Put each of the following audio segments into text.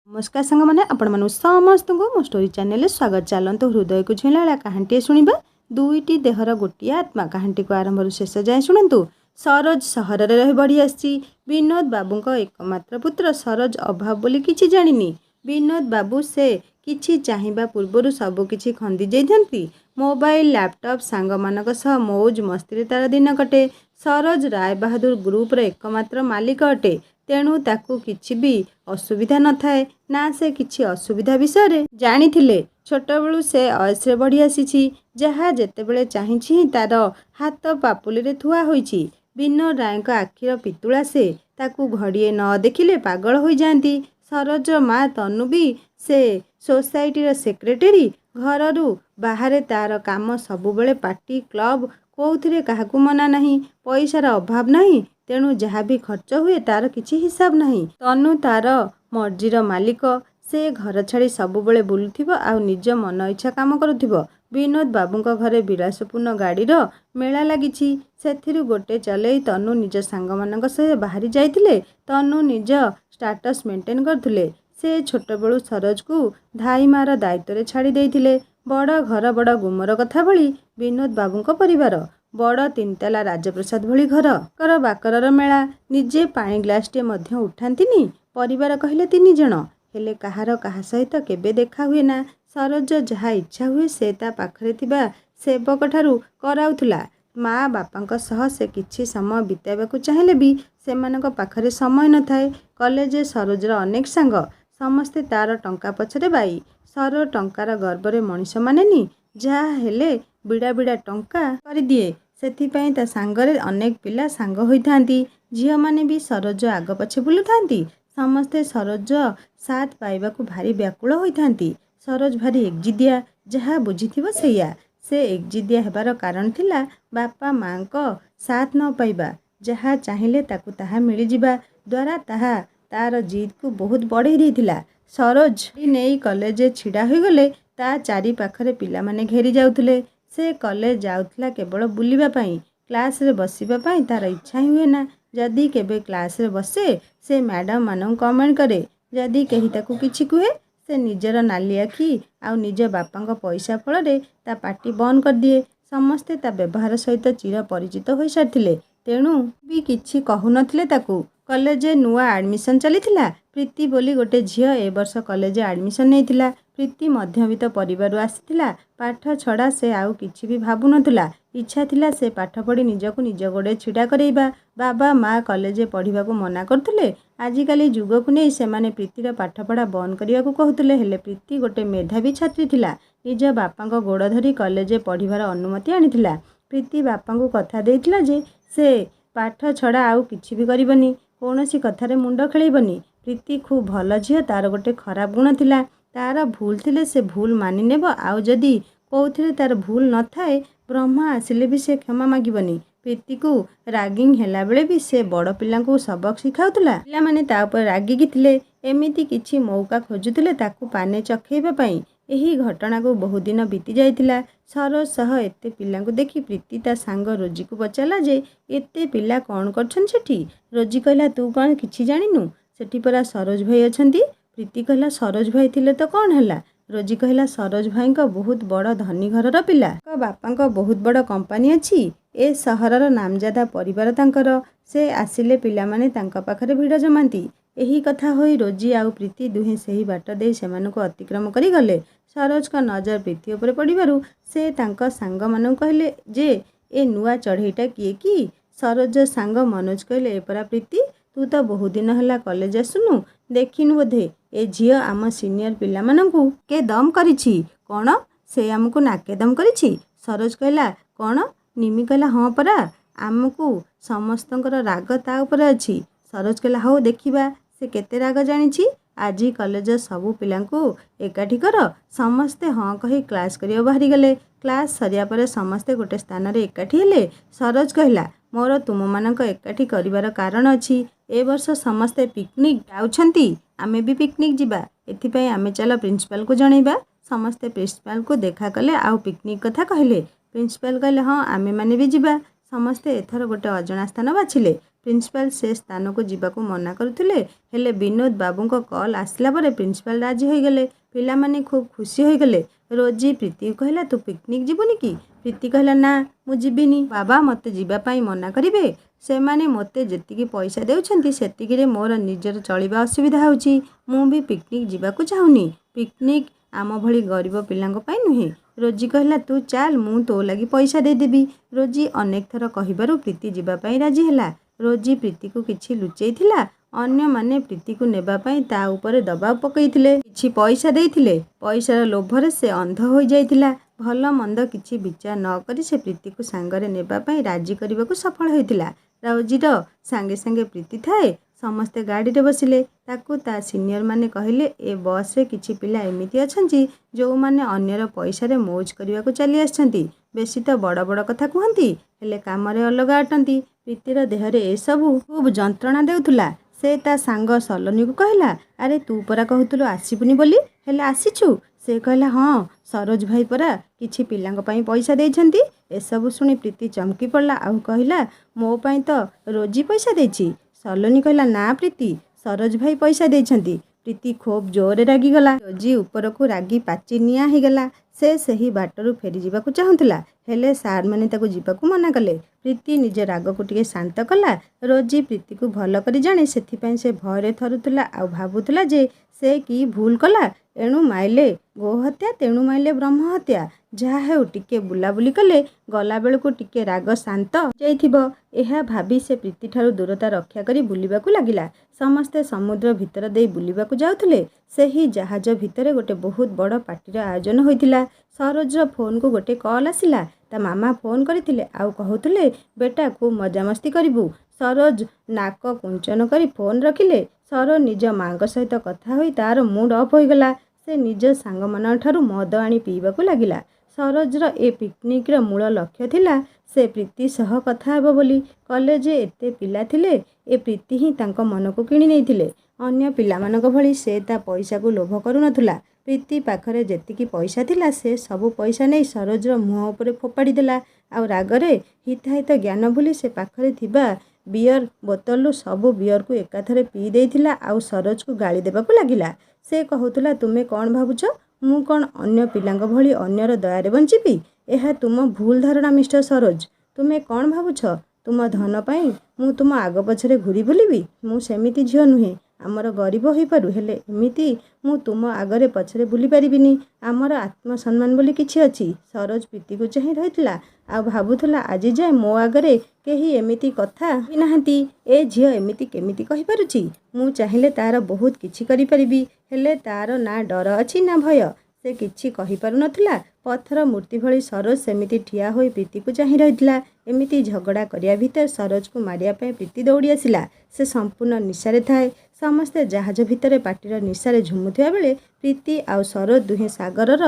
नमस्कार सांग मैंने आपण समस्त को मो स्टोरी चैनल स्वागत। चलते हृदय को छुईला कहानी शुणा दुईटी देहर गोटे आत्मा कहानी को आरंभ शेष जाए शुणु। सरोज सहर में रही बढ़ी आसी विनोद बाबू एकमात्र पुत्र सरोज अभाव बोली किछि जानिनी। विनोद बाबू से किछि चाहिबा पूर्वर सबकि खंदी जाइथंती। मोबाइल लैपटॉप सांग मानक सह मौज मस्ती तार दिन कटे। सरोज राय बहादुर ग्रुप रे एकमात्र मालिक अटे, तेणु ताकू किछि भी असुविधा न थाए ना से किछि असुविधा विषय जानी थिले। छोट बेलू से अयसरे बढ़ी आसी जहाँ जेतेबेले चाहिछि तार हाथ पापुली रे थुआ होईछि। विनोद राय आखिर पितुला से ताकू घड़िए न देखिले पागल हो जाती। सरोज माँ तनु भी से सोसाइटी सेक्रेटरी, घर बाहर तार काम सबुबले पार्टी क्लब कौथिरे काहाकू मना नहीं। पैसार अभाव नहीं, तेणु जहाँ भी खर्च हुए तार किछि हिसाब नहीं। तनु तार मर्जीर मालिक, से घर छाड़ी सबुबले बुलुथिबो आउ निज मन इच्छा काम करुथिबो। विनोद बाबूंको घरे विलासपूर्ण गाड़ीर मेला लागिछि, सेथिरु गोटे चलई तनु निज सांग मानक सह बाहरी जाइथिले। तनु निज स्टाटस मेंटेन करथुले। से छोट बेलू सरोज को धाई मार दायित्व छाड़ी देइथिले। बड़ घर बड़ गुमर कथा भली विनोद बाबूंको परिवार बड़ तीनताला राजप्रसाद भली घर कर बाकरर मेला। निजे पानी ग्लासटे मध्य उठांतिनी। परिवार कहले 3 जण, हेले कहार कहा सहित केबे देखा हुए ना। सरोज जहाँ इच्छा हुए से ता पाखरे थिबा सेवक ठारू कराउथुला। माँ बापांक सह से किछि समय बिताइबाकू चाहेले भी सेमानक पाखरे समय न थाए। कॉलेज सरोजर अनेक सांग, समस्ते तार टंका पछरे बाई। सरो टंकार गर्वरे मनीष मानेनी, जहाँ हेले बिड़ा बिड़ा टंका कर दिए। सेथिपाई ता सांगरे अनेक पिला सांग होइथांती। झियो माने भी सरोज आग पछे बुलुथांती। समस्ते सरोज साथ पाइबाकू भारी व्याकुल होइथांती। सरोज भारी एकजिदिया, जहाँ बुझिथिबो सैया। से एकजिदिया हेबार कारण थिला बापा माँ को साथ न पाइबा। जहाँ चाहिए ताकू ताहा मिली जिबा द्वारा ताहा तार जिद को बहुत बढ़ई देथिला। सरोज नहीं कॉलेज छिड़ा हो गले ता चारि पाखरे पिला माने घेरी जाउथले। से कॉलेज जाउथला केवल बुलिबा पाई, क्लास रे बसिबा पाई तार इच्छा ही हुए ना। जदि केबे क्लास रे बसे से मैडम मानू कमेंट करे, जदि कही ताकू किछि कुहे से निजर नाली आखि आउ निज बापांक पैसा फल ता पार्टी बंद कर दिए। समस्ते ता व्यवहार सहित चिर परिचित हो सारिथिले, तेणु भी किछि कहु नथिले ताकू। कॉलेज नुआ एडमिशन चलीथिला। प्रीति बोली गोटे झियो ए वर्ष कॉलेज एडमिशन नेइथिला। प्रीति मध्यवित्त परिवार आसीथिला। पाठ छड़ा से आउ किछि भी भाबु नथुला। इच्छा थिला से पाठ पढ़ी निजको निज गोड़े छिड़ा करेइबा। बाबा माँ कॉलेज पढ़िबाकू मना करथुले। आजिकाली जुग को नहीं सेमाने प्रीतिर पाठपढ़ा बंद करने को कहते। हेले प्रीति गोटे मेधावी छात्री थिला। निज बापांक गोड़ धरी कॉलेज पढ़िबार अनुमति आनिथिला। प्रीति बापांकू कथा देइथिला जे से पाठ छड़ा आउ किछि भी करिबनी, कौनसी कथारे मुंड खेलैबनी। प्रीति खूब भल झियो, तार गोटे खराब गुण थिला। तार भूल थिले से भूल मानि नेब, आउ जदि कौथिरे तार भूल न थाए ब्रह्मा आसिले भी से क्षमा मागिबनी। प्रीति को रागिंग हेला बेले भी से बड़ पिला को सबक शिखाउथुला। पिला माने ता उपर रागिकी थिले। एमिति किछि मौका खोजुथिले ताकू पाने चखेइबा पई। एही घटना को बहुत दिन बीती जाइथिला। सरोज सह एते पिला को देखी प्रीति ता सांग रोजी को पचाला जे एते पिला कौन करछन सेठी। रोजी कहला, तू कौन किछि जानिनु, सेठी परा सरोज भाई अछंती। प्रीति कहला, सरोज भाई थिले तो कौन हला। रोजी कहला, सरोज भाई को बहुत बड़ धनी घरर पिला, बापा को बहुत बड़ कंपनी अछि। ए सहरर नामजादा परिवार तांकर। से आसिले पिला माने तांका पाखरे भिड़ जमांती। एही कथा होई रोजी आउ प्रीति दुहे सही बाट दे सेमानकु अतिक्रम करी गले। सरोज का नजर प्रीति उपरे पड़िबारु से तांका सांग मानू कहले जे ए नुआ चढ़ईटा किए की। सरोज सांग मनोज कहले, ए परा प्रीति, तू तो बहुत दिन हला कॉलेज आसुनु, देखिनु बोधे ए झियो आम सीनियर पिला मानकु के दम करिछि। कौन से आमको नाके दम करिछि। सरोज कहला, कौन। निमि कहला, हाँ परा, आमको समस्तंकर राग ता ऊपर अछि। सरोज कहला, हो देखिबा से केते राग जानिछि। आजी कॉलेज सबू पिलांकू एकाठी कर। समस्ते हाँ कही क्लास करिया बाहरी गले। क्लास सरिया परे समस्ते गोटे स्थान रे एकाठी हेले। सरोज कहला, मोर तुम मानक एकाठी करिवार कारण अछि। ए वर्ष समस्ते पिकनिक जाउछंती, आमे भी पिकनिक जिबा। एथिपई आमे चलो प्रिंसिपल को जणैबा। समस्ते प्रिंसिपल को देखा कले आउ पिकनिक कथा कहले। प्रिंसिपल कहले, हाँ आमे माने भी जिबा। समस्ते एथर गोटे अजଣା स्थान बाछिले। ପ୍ରିନ୍ସିପାଲ ସେ ସ୍ଥାନକୁ ଯିବାକୁ ମନା କରୁଥିଲେ। ହେଲେ ବିନୋଦ ବାବୁଙ୍କ କଲ୍ ଆସିଲା ପରେ ପ୍ରିନ୍ସିପାଲ ରାଜି ହୋଇଗଲେ। ପିଲାମାନେ ଖୁବ୍ ଖୁସି ହୋଇଗଲେ। ରୋଜି ପ୍ରୀତିକୁ କହିଲା, ତୁ ପିକନିକ୍ ଯିବୁନି କି? ପ୍ରୀତି କହିଲା, ନା ମୁଁ ଯିବିନି। ବାବା ମୋତେ ଯିବା ପାଇଁ ମନା କରିବେ। ସେମାନେ ମୋତେ ଯେତିକି ପଇସା ଦେଉଛନ୍ତି ସେତିକିରେ ମୋର ନିଜର ଚଳିବା ଅସୁବିଧା ହେଉଛି। ମୁଁ ବି ପିକନିକ୍ ଯିବାକୁ ଚାହୁଁନି। ପିକନିକ୍ ଆମ ଭଳି ଗରିବ ପିଲାଙ୍କ ପାଇଁ ନୁହେଁ। ରୋଜି କହିଲା, ତୁ ଚାଲ, ମୁଁ ତୋ ଲାଗି ପଇସା ଦେଇଦେବି। ରୋଜି ଅନେକ ଥର କହିବାରୁ ପ୍ରୀତି ଯିବା ପାଇଁ ରାଜି ହେଲା। ରୋଜି ପ୍ରୀତିକୁ କିଛି ଲୁଚେଇଥିଲା। ଅନ୍ୟମାନେ ପ୍ରୀତିକୁ ନେବା ପାଇଁ ତା ଉପରେ ଦବାବ ପକାଇଥିଲେ, କିଛି ପଇସା ଦେଇଥିଲେ। ପଇସାର ଲୋଭରେ ସେ ଅନ୍ଧ ହୋଇଯାଇଥିଲା। ଭଲ ମନ୍ଦ କିଛି ବିଚାର ନ କରି ସେ ପ୍ରୀତିକୁ ସାଙ୍ଗରେ ନେବା ପାଇଁ ରାଜି କରିବାକୁ ସଫଳ ହୋଇଥିଲା। ରୋଜିର ସାଙ୍ଗେ ସାଙ୍ଗେ ପ୍ରୀତି ଥାଏ। ସମସ୍ତେ ଗାଡ଼ିରେ ବସିଲେ। ତାକୁ ତା ସିନିୟରମାନେ କହିଲେ, ଏ ବସ୍ରେ କିଛି ପିଲା ଏମିତି ଅଛନ୍ତି ଯେଉଁମାନେ ଅନ୍ୟର ପଇସାରେ ମୌଜ କରିବାକୁ ଚାଲି ଆସିଛନ୍ତି। ବେଶୀ ତ ବଡ଼ ବଡ଼ କଥା କୁହନ୍ତି, ହେଲେ କାମରେ ଅଲଗା ଅଟନ୍ତି। ପ୍ରୀତିର ଦେହରେ ଏସବୁ ଖୁବ୍ ଯନ୍ତ୍ରଣା ଦେଉଥିଲା। ସେ ତା ସାଙ୍ଗ ସଲୋନୀକୁ କହିଲା, ଆରେ ତୁ ପରା କହୁଥିଲୁ ଆସିବୁନି ବୋଲି, ହେଲେ ଆସିଛୁ? ସେ କହିଲା, ହଁ, ସରୋଜ ଭାଇ ପରା କିଛି ପିଲାଙ୍କ ପାଇଁ ପଇସା ଦେଇଛନ୍ତି। ଏସବୁ ଶୁଣି ପ୍ରୀତି ଚମକି ପଡ଼ିଲା ଆଉ କହିଲା, ମୋ ପାଇଁ ତ ରୋଜି ପଇସା ଦେଇଛି। ସଲୋନୀ କହିଲା, ନା ପ୍ରୀତି, ସରୋଜ ଭାଇ ପଇସା ଦେଇଛନ୍ତି। ପ୍ରୀତି ଖୁବ୍ ଜୋରରେ ରାଗିଗଲା। ରୋଜି ଉପରକୁ ରାଗି ପାଚି ନିଆଁ ହୋଇଗଲା। ସେ ସେହି ବାଟରୁ ଫେରିଯିବାକୁ ଚାହୁଁଥିଲା, ହେଲେ ସାର୍ମାନେ ତାକୁ ଯିବାକୁ ମନା କଲେ। ପ୍ରୀତି ନିଜ ରାଗକୁ ଟିକେ ଶାନ୍ତ କଲା। ରୋଜି ପ୍ରୀତିକୁ ଭଲ କରି ଜାଣେ, ସେଥିପାଇଁ ସେ ଭୟରେ ଥରୁଥିଲା ଆଉ ଭାବୁଥିଲା ଯେ ସେ କି ଭୁଲ କଲା। ଏଣୁ ମାଇଲେ ଗୋହତ୍ୟା, ତେଣୁ ମାଇଲେ ବ୍ରହ୍ମହତ୍ୟା। ଯାହା ହେଉ ଟିକେ ବୁଲାବୁଲି କଲେ ଗଲାବେଳକୁ ଟିକେ ରାଗ ଶାନ୍ତ ଯାଇଥିବ। ଏହା ଭାବି ସେ ପ୍ରୀତିଠାରୁ ଦୂରତା ରକ୍ଷା କରି ବୁଲିବାକୁ ଲାଗିଲା। ସମସ୍ତେ ସମୁଦ୍ର ଭିତର ଦେଇ ବୁଲିବାକୁ ଯାଉଥିଲେ। ସେହି ଜାହାଜ ଭିତରେ ଗୋଟେ ବହୁତ ବଡ଼ ପାର୍ଟିର ଆୟୋଜନ ହୋଇଥିଲା। ସରୋଜର ଫୋନ୍କୁ ଗୋଟେ କଲ୍ ଆସିଲା। ତା ମାମା ଫୋନ୍ କରିଥିଲେ ଆଉ କହୁଥିଲେ, ବେଟା ଖୁବ୍ ମଜାମସ୍ତି କରିବୁ। ସରୋଜ ନାକ କୁଞ୍ଚନ କରି ଫୋନ୍ ରଖିଲେ। ସରୋଜ ନିଜ ମାଙ୍କ ସହିତ କଥା ହୋଇ ତାର ମୁଡ୍ ଅଫ୍ ହୋଇଗଲା। ସେ ନିଜ ସାଙ୍ଗମାନଙ୍କ ଠାରୁ ମଦ ଆଣି ପିଇବାକୁ ଲାଗିଲା। ସରୋଜର ଏ ପିକନିକ୍ର ମୂଳ ଲକ୍ଷ୍ୟ ଥିଲା ସେ ପ୍ରୀତି ସହ କଥା ହେବ ବୋଲି। କଲେଜରେ ଏତେ ପିଲା ଥିଲେ, ଏ ପ୍ରୀତି ହିଁ ତାଙ୍କ ମନକୁ କିଣି ନେଇଥିଲେ। ଅନ୍ୟ ପିଲାମାନଙ୍କ ଭଳି ସେ ତା ପଇସାକୁ ଲୋଭ କରୁନଥିଲା। ପ୍ରୀତି ପାଖରେ ଯେତିକି ପଇସା ଥିଲା ସେ ସବୁ ପଇସା ନେଇ ସରୋଜର ମୁହଁ ଉପରେ ଫୋପାଡ଼ି ଦେଲା। ଆଉ ରାଗରେ ହିତାହିତ ଜ୍ଞାନ ଭୁଲି ସେ ପାଖରେ ଥିବା ବିୟର ବୋତଲରୁ ସବୁ ବିୟରକୁ ଏକାଥରେ ପିଇ ଦେଇଥିଲା ଆଉ ସରୋଜକୁ ଗାଳି ଦେବାକୁ ଲାଗିଲା। ସେ କହୁଥିଲା, ତୁମେ କ'ଣ ଭାବୁଛ, ମୁଁ କ'ଣ ଅନ୍ୟ ପିଲାଙ୍କ ଭଳି ଅନ୍ୟର ଦୟାରେ ବଞ୍ଚିବି? ଏହା ତୁମ ଭୁଲ ଧାରଣା ମିଷ୍ଟର ସରୋଜ। ତୁମେ କ'ଣ ଭାବୁଛ, ତୁମ ଧନ ପାଇଁ ମୁଁ ତୁମ ଆଗ ପଛରେ ଘୁରି ବୁଲିବି? ମୁଁ ସେମିତି ଝିଅ ନୁହେଁ। ଆମର ଗରିବ ହୋଇପାରୁ, ହେଲେ ଏମିତି ମୁଁ ତୁମ ଆଗରେ ପଛରେ ବୁଲି ପାରିବିନି। ଆମର ଆତ୍ମସମ୍ମାନ ବୋଲି କିଛି ଅଛି। ସରୋଜ ପ୍ରୀତିକୁ ଚାହିଁ ରହିଥିଲା ଆଉ ଭାବୁଥିଲା, ଆଜି ଯାଏ ମୋ ଆଗରେ କେହି ଏମିତି କଥା କହିନାହାନ୍ତି। ଏ ଝିଅ ଏମିତି କେମିତି କହିପାରୁଛି? ମୁଁ ଚାହିଁଲେ ତାର ବହୁତ କିଛି କରିପାରିବି, ହେଲେ ତାର ନା ଡର ଅଛି ନା ଭୟ। ସେ କିଛି କହିପାରୁନଥିଲା। ପଥର ମୂର୍ତ୍ତି ଭଳି ସରୋଜ ସେମିତି ଠିଆ ହୋଇ ପ୍ରୀତିକୁ ଚାହିଁ ରହିଥିଲା। ଏମିତି ଝଗଡ଼ା କରିବା ଭିତରେ ସରୋଜକୁ ମାରିବା ପାଇଁ ପ୍ରୀତି ଦୌଡ଼ି ଆସିଲା। ସେ ସମ୍ପୂର୍ଣ୍ଣ ନିଶାରେ ଥାଏ। ସମସ୍ତେ ଜାହାଜ ଭିତରେ ପାର୍ଟିର ନିଶାରେ ଝୁମୁଥିବା ବେଳେ ପ୍ରୀତି ଆଉ ସରୋଜ ଦୁହେଁ ସାଗରର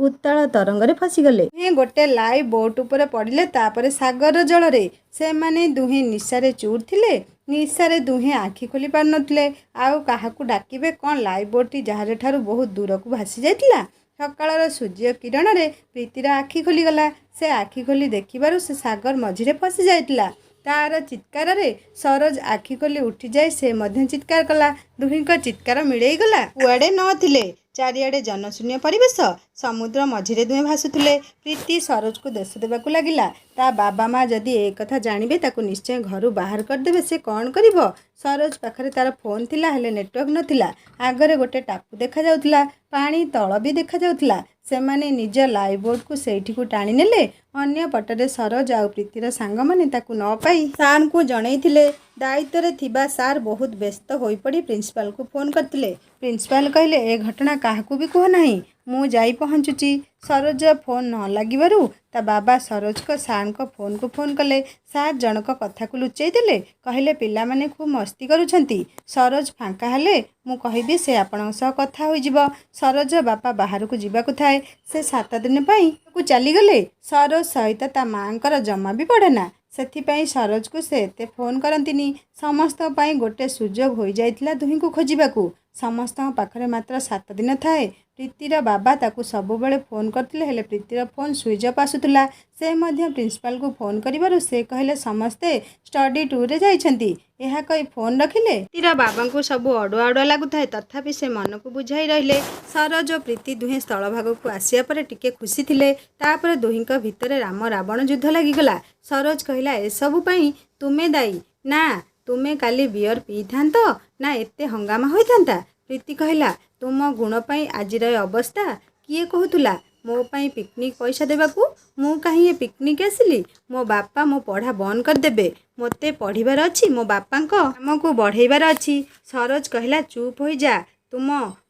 ଉତ୍ତାଳ ତରଙ୍ଗରେ ଫସିଗଲେ। ଦୁହେଁ ଗୋଟେ ଲାଇଭ୍ ବୋଟ୍ ଉପରେ ପଡ଼ିଲେ, ତାପରେ ସାଗର ଜଳରେ। ସେମାନେ ଦୁହେଁ ନିଶାରେ ଚୁର୍ ଥିଲେ। ନିଶାରେ ଦୁହେଁ ଆଖି ଖୋଲି ପାରୁନଥିଲେ। ଆଉ କାହାକୁ ଡାକିବେ କ'ଣ? ଲାଇଭ୍ ବୋଟ୍ଟି ଜାହାଜଠାରୁ ବହୁତ ଦୂରକୁ ଭାସି ଯାଇଥିଲା। ସକାଳର ସୂର୍ଯ୍ୟ କିରଣରେ ପ୍ରୀତିର ଆଖି ଖୋଲିଗଲା। ସେ ଆଖି ଖୋଲି ଦେଖିବାରୁ ସେ ସାଗର ମଝିରେ ଫସି ଯାଇଥିଲା। ତାର ଚିତ୍କାରରେ ସରୋଜ ଆଖି ଖୋଲି ଉଠିଯାଇ ସେ ମଧ୍ୟ ଚିତ୍କାର କଲା। ଦୁହିଁଙ୍କ ଚିତ୍କାର ମିଳେଇଗଲା। କୁଆଡ଼େ ନଥିଲେ, ଚାରିଆଡ଼େ ଜନଶୂନ୍ୟ ପରିବେଶ। ସମୁଦ୍ର ମଝିରେ ଦୁହେଁ ଭାସୁଥିଲେ। ପ୍ରୀତି ସରୋଜକୁ ଦୋଷ ଦେବାକୁ ଲାଗିଲା। ତା ବାବା ମା ଯଦି ଏ କଥା ଜାଣିବେ ତାକୁ ନିଶ୍ଚୟ ଘରୁ ବାହାର କରିଦେବେ। ସେ କ'ଣ କରିବ? ସରୋଜ ପାଖରେ ତାର ଫୋନ୍ ଥିଲା, ହେଲେ ନେଟୱାର୍କ ନଥିଲା। ଆଗରେ ଗୋଟେ ଟାପୁ ଦେଖାଯାଉଥିଲା, ପାଣି ତଳ ବି ଦେଖାଯାଉଥିଲା। ସେମାନେ ନିଜ ଲାଇଭ୍ ବୋଟ୍କୁ ସେଇଠିକୁ ଟାଣି ନେଲେ। ଅନ୍ୟ ପଟରେ ସରୋଜ ଆଉ ପ୍ରୀତିର ସାଙ୍ଗମାନେ ତାକୁ ନ ପାଇ ସାର୍ଙ୍କୁ ଜଣେଇଥିଲେ। ଦାୟିତ୍ୱରେ ଥିବା ସାର୍ ବହୁତ ବ୍ୟସ୍ତ ହୋଇପଡ଼ି ପ୍ରିନ୍ସିପାଲଙ୍କୁ ଫୋନ୍ କରିଥିଲେ। ପ୍ରିନ୍ସିପାଲ କହିଲେ, ଏ ଘଟଣା କାହାକୁ ବି କୁହ ନାହିଁ, ମୁଁ ଯାଇ ପହଞ୍ଚୁଛି। ସରୋଜ ଫୋନ୍ ନ ଲାଗିବାରୁ ତା ବାବା ସରୋଜଙ୍କ ସାର୍ଙ୍କ ଫୋନ୍କୁ ଫୋନ୍ କଲେ। ସାର୍ ଜଣକ କଥାକୁ ଲୁଚେଇ ଦେଲେ। କହିଲେ, ପିଲାମାନେ ଖୁବ୍ ମସ୍ତି କରୁଛନ୍ତି। ସରୋଜ ଫାଙ୍କା ହେଲେ ମୁଁ କହିବି ସେ ଆପଣଙ୍କ ସହ କଥା ହୋଇଯିବ। ସରୋଜ ବାପା ବାହାରକୁ ଯିବାକୁ ଥାଏ। ସେ 7 ଦିନ ପାଇଁ ଚାଲିଗଲେ। ସରୋଜ ସହିତ ତା ମାଆଙ୍କର ଜମା ବି ପଡ଼େନା। ସେଥିପାଇଁ ସରୋଜକୁ ସେ ଏତେ ଫୋନ୍ କରନ୍ତିନି। ସମସ୍ତଙ୍କ ପାଇଁ ଗୋଟେ ସୁଯୋଗ ହୋଇଯାଇଥିଲା ଦୁହିଁକୁ ଖୋଜିବାକୁ। ସମସ୍ତଙ୍କ ପାଖରେ ମାତ୍ର 7 ଦିନ ଥାଏ। ପ୍ରୀତିର ବାବା ତାକୁ ସବୁବେଳେ ଫୋନ୍ କରିଥିଲେ, ହେଲେ ପ୍ରୀତିର ଫୋନ୍ ସୁଇଚ୍ ଅଫ୍ ଆସୁଥିଲା। ସେ ମଧ୍ୟ ପ୍ରିନ୍ସିପାଲକୁ ଫୋନ୍ କରିବାରୁ ସେ କହିଲେ ସମସ୍ତେ ଷ୍ଟଡି ଟୁର୍ରେ ଯାଇଛନ୍ତି। ଏହା କହି ଫୋନ୍ ରଖିଲେ। ପ୍ରୀତିର ବାବାଙ୍କୁ ସବୁ ଅଡ଼ୁଆ ଅଡ଼ୁଆ ଲାଗୁଥାଏ, ତଥାପି ସେ ମନକୁ ବୁଝାଇ ରହିଲେ। ସରୋଜ ଓ ପ୍ରୀତି ଦୁହେଁ ସ୍ଥଳଭାଗକୁ ଆସିବା ପରେ ଟିକେ ଖୁସି ଥିଲେ। ତାପରେ ଦୁହିଁଙ୍କ ଭିତରେ ରାମ ରାବଣ ଯୁଦ୍ଧ ଲାଗିଗଲା। ସରୋଜ କହିଲା, ଏସବୁ ପାଇଁ ତୁମେ ଦାୟୀ। ନା, ତୁମେ କାଲି ବିୟର ପିଇଥାନ୍ତ ନା ଏତେ ହଙ୍ଗାମା ହୋଇଥାନ୍ତା। ପ୍ରୀତି କହିଲା, ତୁମ ଗୁଣ ପାଇଁ ଆଜିର ଏ ଅବସ୍ଥା। କିଏ କହୁଥିଲା ମୋ ପାଇଁ ପିକନିକ୍ ପଇସା ଦେବାକୁ? ମୁଁ କାହିଁ ଏ ପିକନିକ୍ ଆସିଲି? ମୋ ବାପା ମୋ ପଢ଼ା ବନ୍ଦ କରିଦେବେ। ମୋତେ ପଢ଼ିବାର ଅଛି, ମୋ ବାପାଙ୍କ କାମକୁ ବଢ଼େଇବାର ଅଛି। ସରୋଜ କହିଲା, ଚୁପ୍ ହୋଇଯା, ତୁମ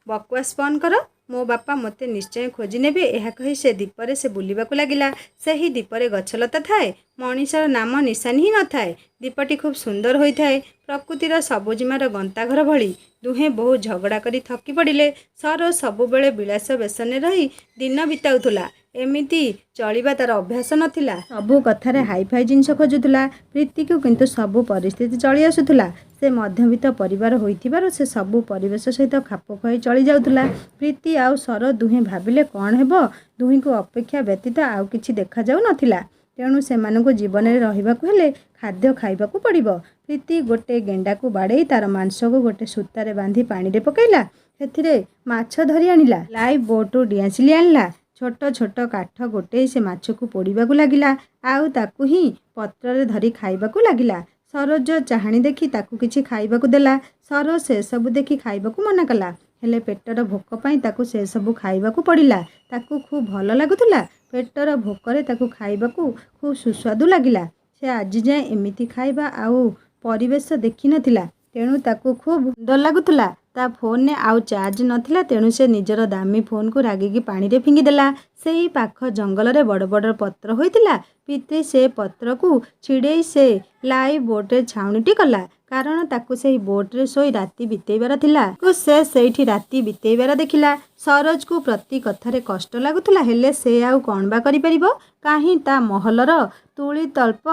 ବକୱାସ୍ ବନ୍ଦ କର। ମୋ ବାପା ମୋତେ ନିଶ୍ଚୟ ଖୋଜି ନେବେ। ଏହା କହି ସେ ଦ୍ୱୀପରେ ସେ ବୁଲିବାକୁ ଲାଗିଲା। ସେହି ଦ୍ୱୀପରେ ଗଛଲତା ଥାଏ, ମଣିଷର ନାମ ନିଶାନି ହିଁ ନଥାଏ। ଦ୍ୱୀପଟି ଖୁବ୍ ସୁନ୍ଦର ହୋଇଥାଏ, ପ୍ରକୃତିର ସବୁଜିମାର ଗନ୍ତାଘର ଭଳି। ଦୁହେଁ ବହୁ ଝଗଡ଼ା କରି ଥକି ପଡ଼ିଲେ। ସରୋଜ ସବୁବେଳେ ବିଳାସ ବେଶନରେ ରହି ଦିନ ବିତାଉଥିଲା। ଏମିତି ଚଳିବା ତାର ଅଭ୍ୟାସ ନଥିଲା। ସବୁ କଥାରେ ହାଇଫାଇ ଜିନିଷ ଖୋଜୁଥିଲା। ପ୍ରୀତିକୁ କିନ୍ତୁ ସବୁ ପରିସ୍ଥିତି ଚଳି ଆସୁଥିଲା। ସେ ମଧ୍ୟବିତ୍ତ ପରିବାର ହୋଇଥିବାରୁ ସେ ସବୁ ପରିବେଶ ସହିତ ଖାପ ଖୁଆଇ ଚଳି ଯାଉଥିଲା। ପ୍ରୀତି ଆଉ ସରୋଜ ଦୁହେଁ ଭାବିଲେ କ'ଣ ହେବ? ଦୁହିଁଙ୍କୁ ଅପେକ୍ଷା ବ୍ୟତୀତ ଆଉ କିଛି ଦେଖାଯାଉ ନଥିଲା। ତେଣୁ ସେମାନଙ୍କୁ ଜୀବନରେ ରହିବାକୁ ହେଲେ ଖାଦ୍ୟ ଖାଇବାକୁ ପଡ଼ିବ। ପ୍ରୀତି ଗୋଟେ ଗେଣ୍ଡାକୁ ବାଡ଼େଇ ତାର ମାଂସକୁ ଗୋଟେ ସୂତାରେ ବାନ୍ଧି ପାଣିରେ ପକାଇଲା। ସେଥିରେ ମାଛ ଧରି ଆଣିଲା। ଲାଇଫ୍ ବୋଟ୍ରୁ ଡିଆସିଲି ଆଣିଲା। ଛୋଟ ଛୋଟ କାଠ ଗୋଟେଇ ସେ ମାଛକୁ ପୋଡ଼ିବାକୁ ଲାଗିଲା, ଆଉ ତାକୁ ହିଁ ପତ୍ରରେ ଧରି ଖାଇବାକୁ ଲାଗିଲା। ସରୋଜ ଚାହାଣି ଦେଖି ତାକୁ କିଛି ଖାଇବାକୁ ଦେଲା। ସରୋଜ ସେସବୁ ଦେଖି ଖାଇବାକୁ ମନା କଲା, ହେଲେ ପେଟର ଭୋକ ପାଇଁ ତାକୁ ସେସବୁ ଖାଇବାକୁ ପଡ଼ିଲା। ତାକୁ ଖୁବ୍ ଭଲ ଲାଗୁଥିଲା। ପେଟର ଭୋକରେ ତାକୁ ଖାଇବାକୁ ଖୁବ୍ ସୁସ୍ୱାଦୁ ଲାଗିଲା। ସେ ଆଜିଯାଏଁ ଏମିତି ଖାଇବା ଆଉ ପରିବେଶ ଦେଖିନଥିଲା, ତେଣୁ ତାକୁ ଖୁବ୍ ସୁନ୍ଦର ଲାଗୁଥିଲା। ତା ଫୋନ୍ରେ ଆଉ ଚାର୍ଜ ନଥିଲା, ତେଣୁ ସେ ନିଜର ଦାମୀ ଫୋନ୍କୁ ରାଗିକି ପାଣିରେ ଫିଙ୍ଗିଦେଲା। ସେହି ପାଖ ଜଙ୍ଗଲରେ ବଡ଼ ବଡ଼ ପତ୍ର ହୋଇଥିଲା। ପ୍ରୀତି ସେ ପତ୍ରକୁ ଛିଡ଼େଇ ସେ ଲାଇଫ୍ ବୋଟ୍ରେ ଛାଉଣିଟି କଲା, କାରଣ ତାକୁ ସେହି ବୋଟ୍ରେ ଶୋଇ ରାତି ବିତେଇବାର ଥିଲା। ସେ ସେଇଠି ରାତି ବିତେଇବାର ଦେଖିଲା। ସରୋଜକୁ ପ୍ରତି କଥାରେ କଷ୍ଟ ଲାଗୁଥିଲା, ହେଲେ ସେ ଆଉ କ'ଣ ବା କରିପାରିବ? କାହିଁ ତା ମହଲର ତୂଳିତଳ୍ପ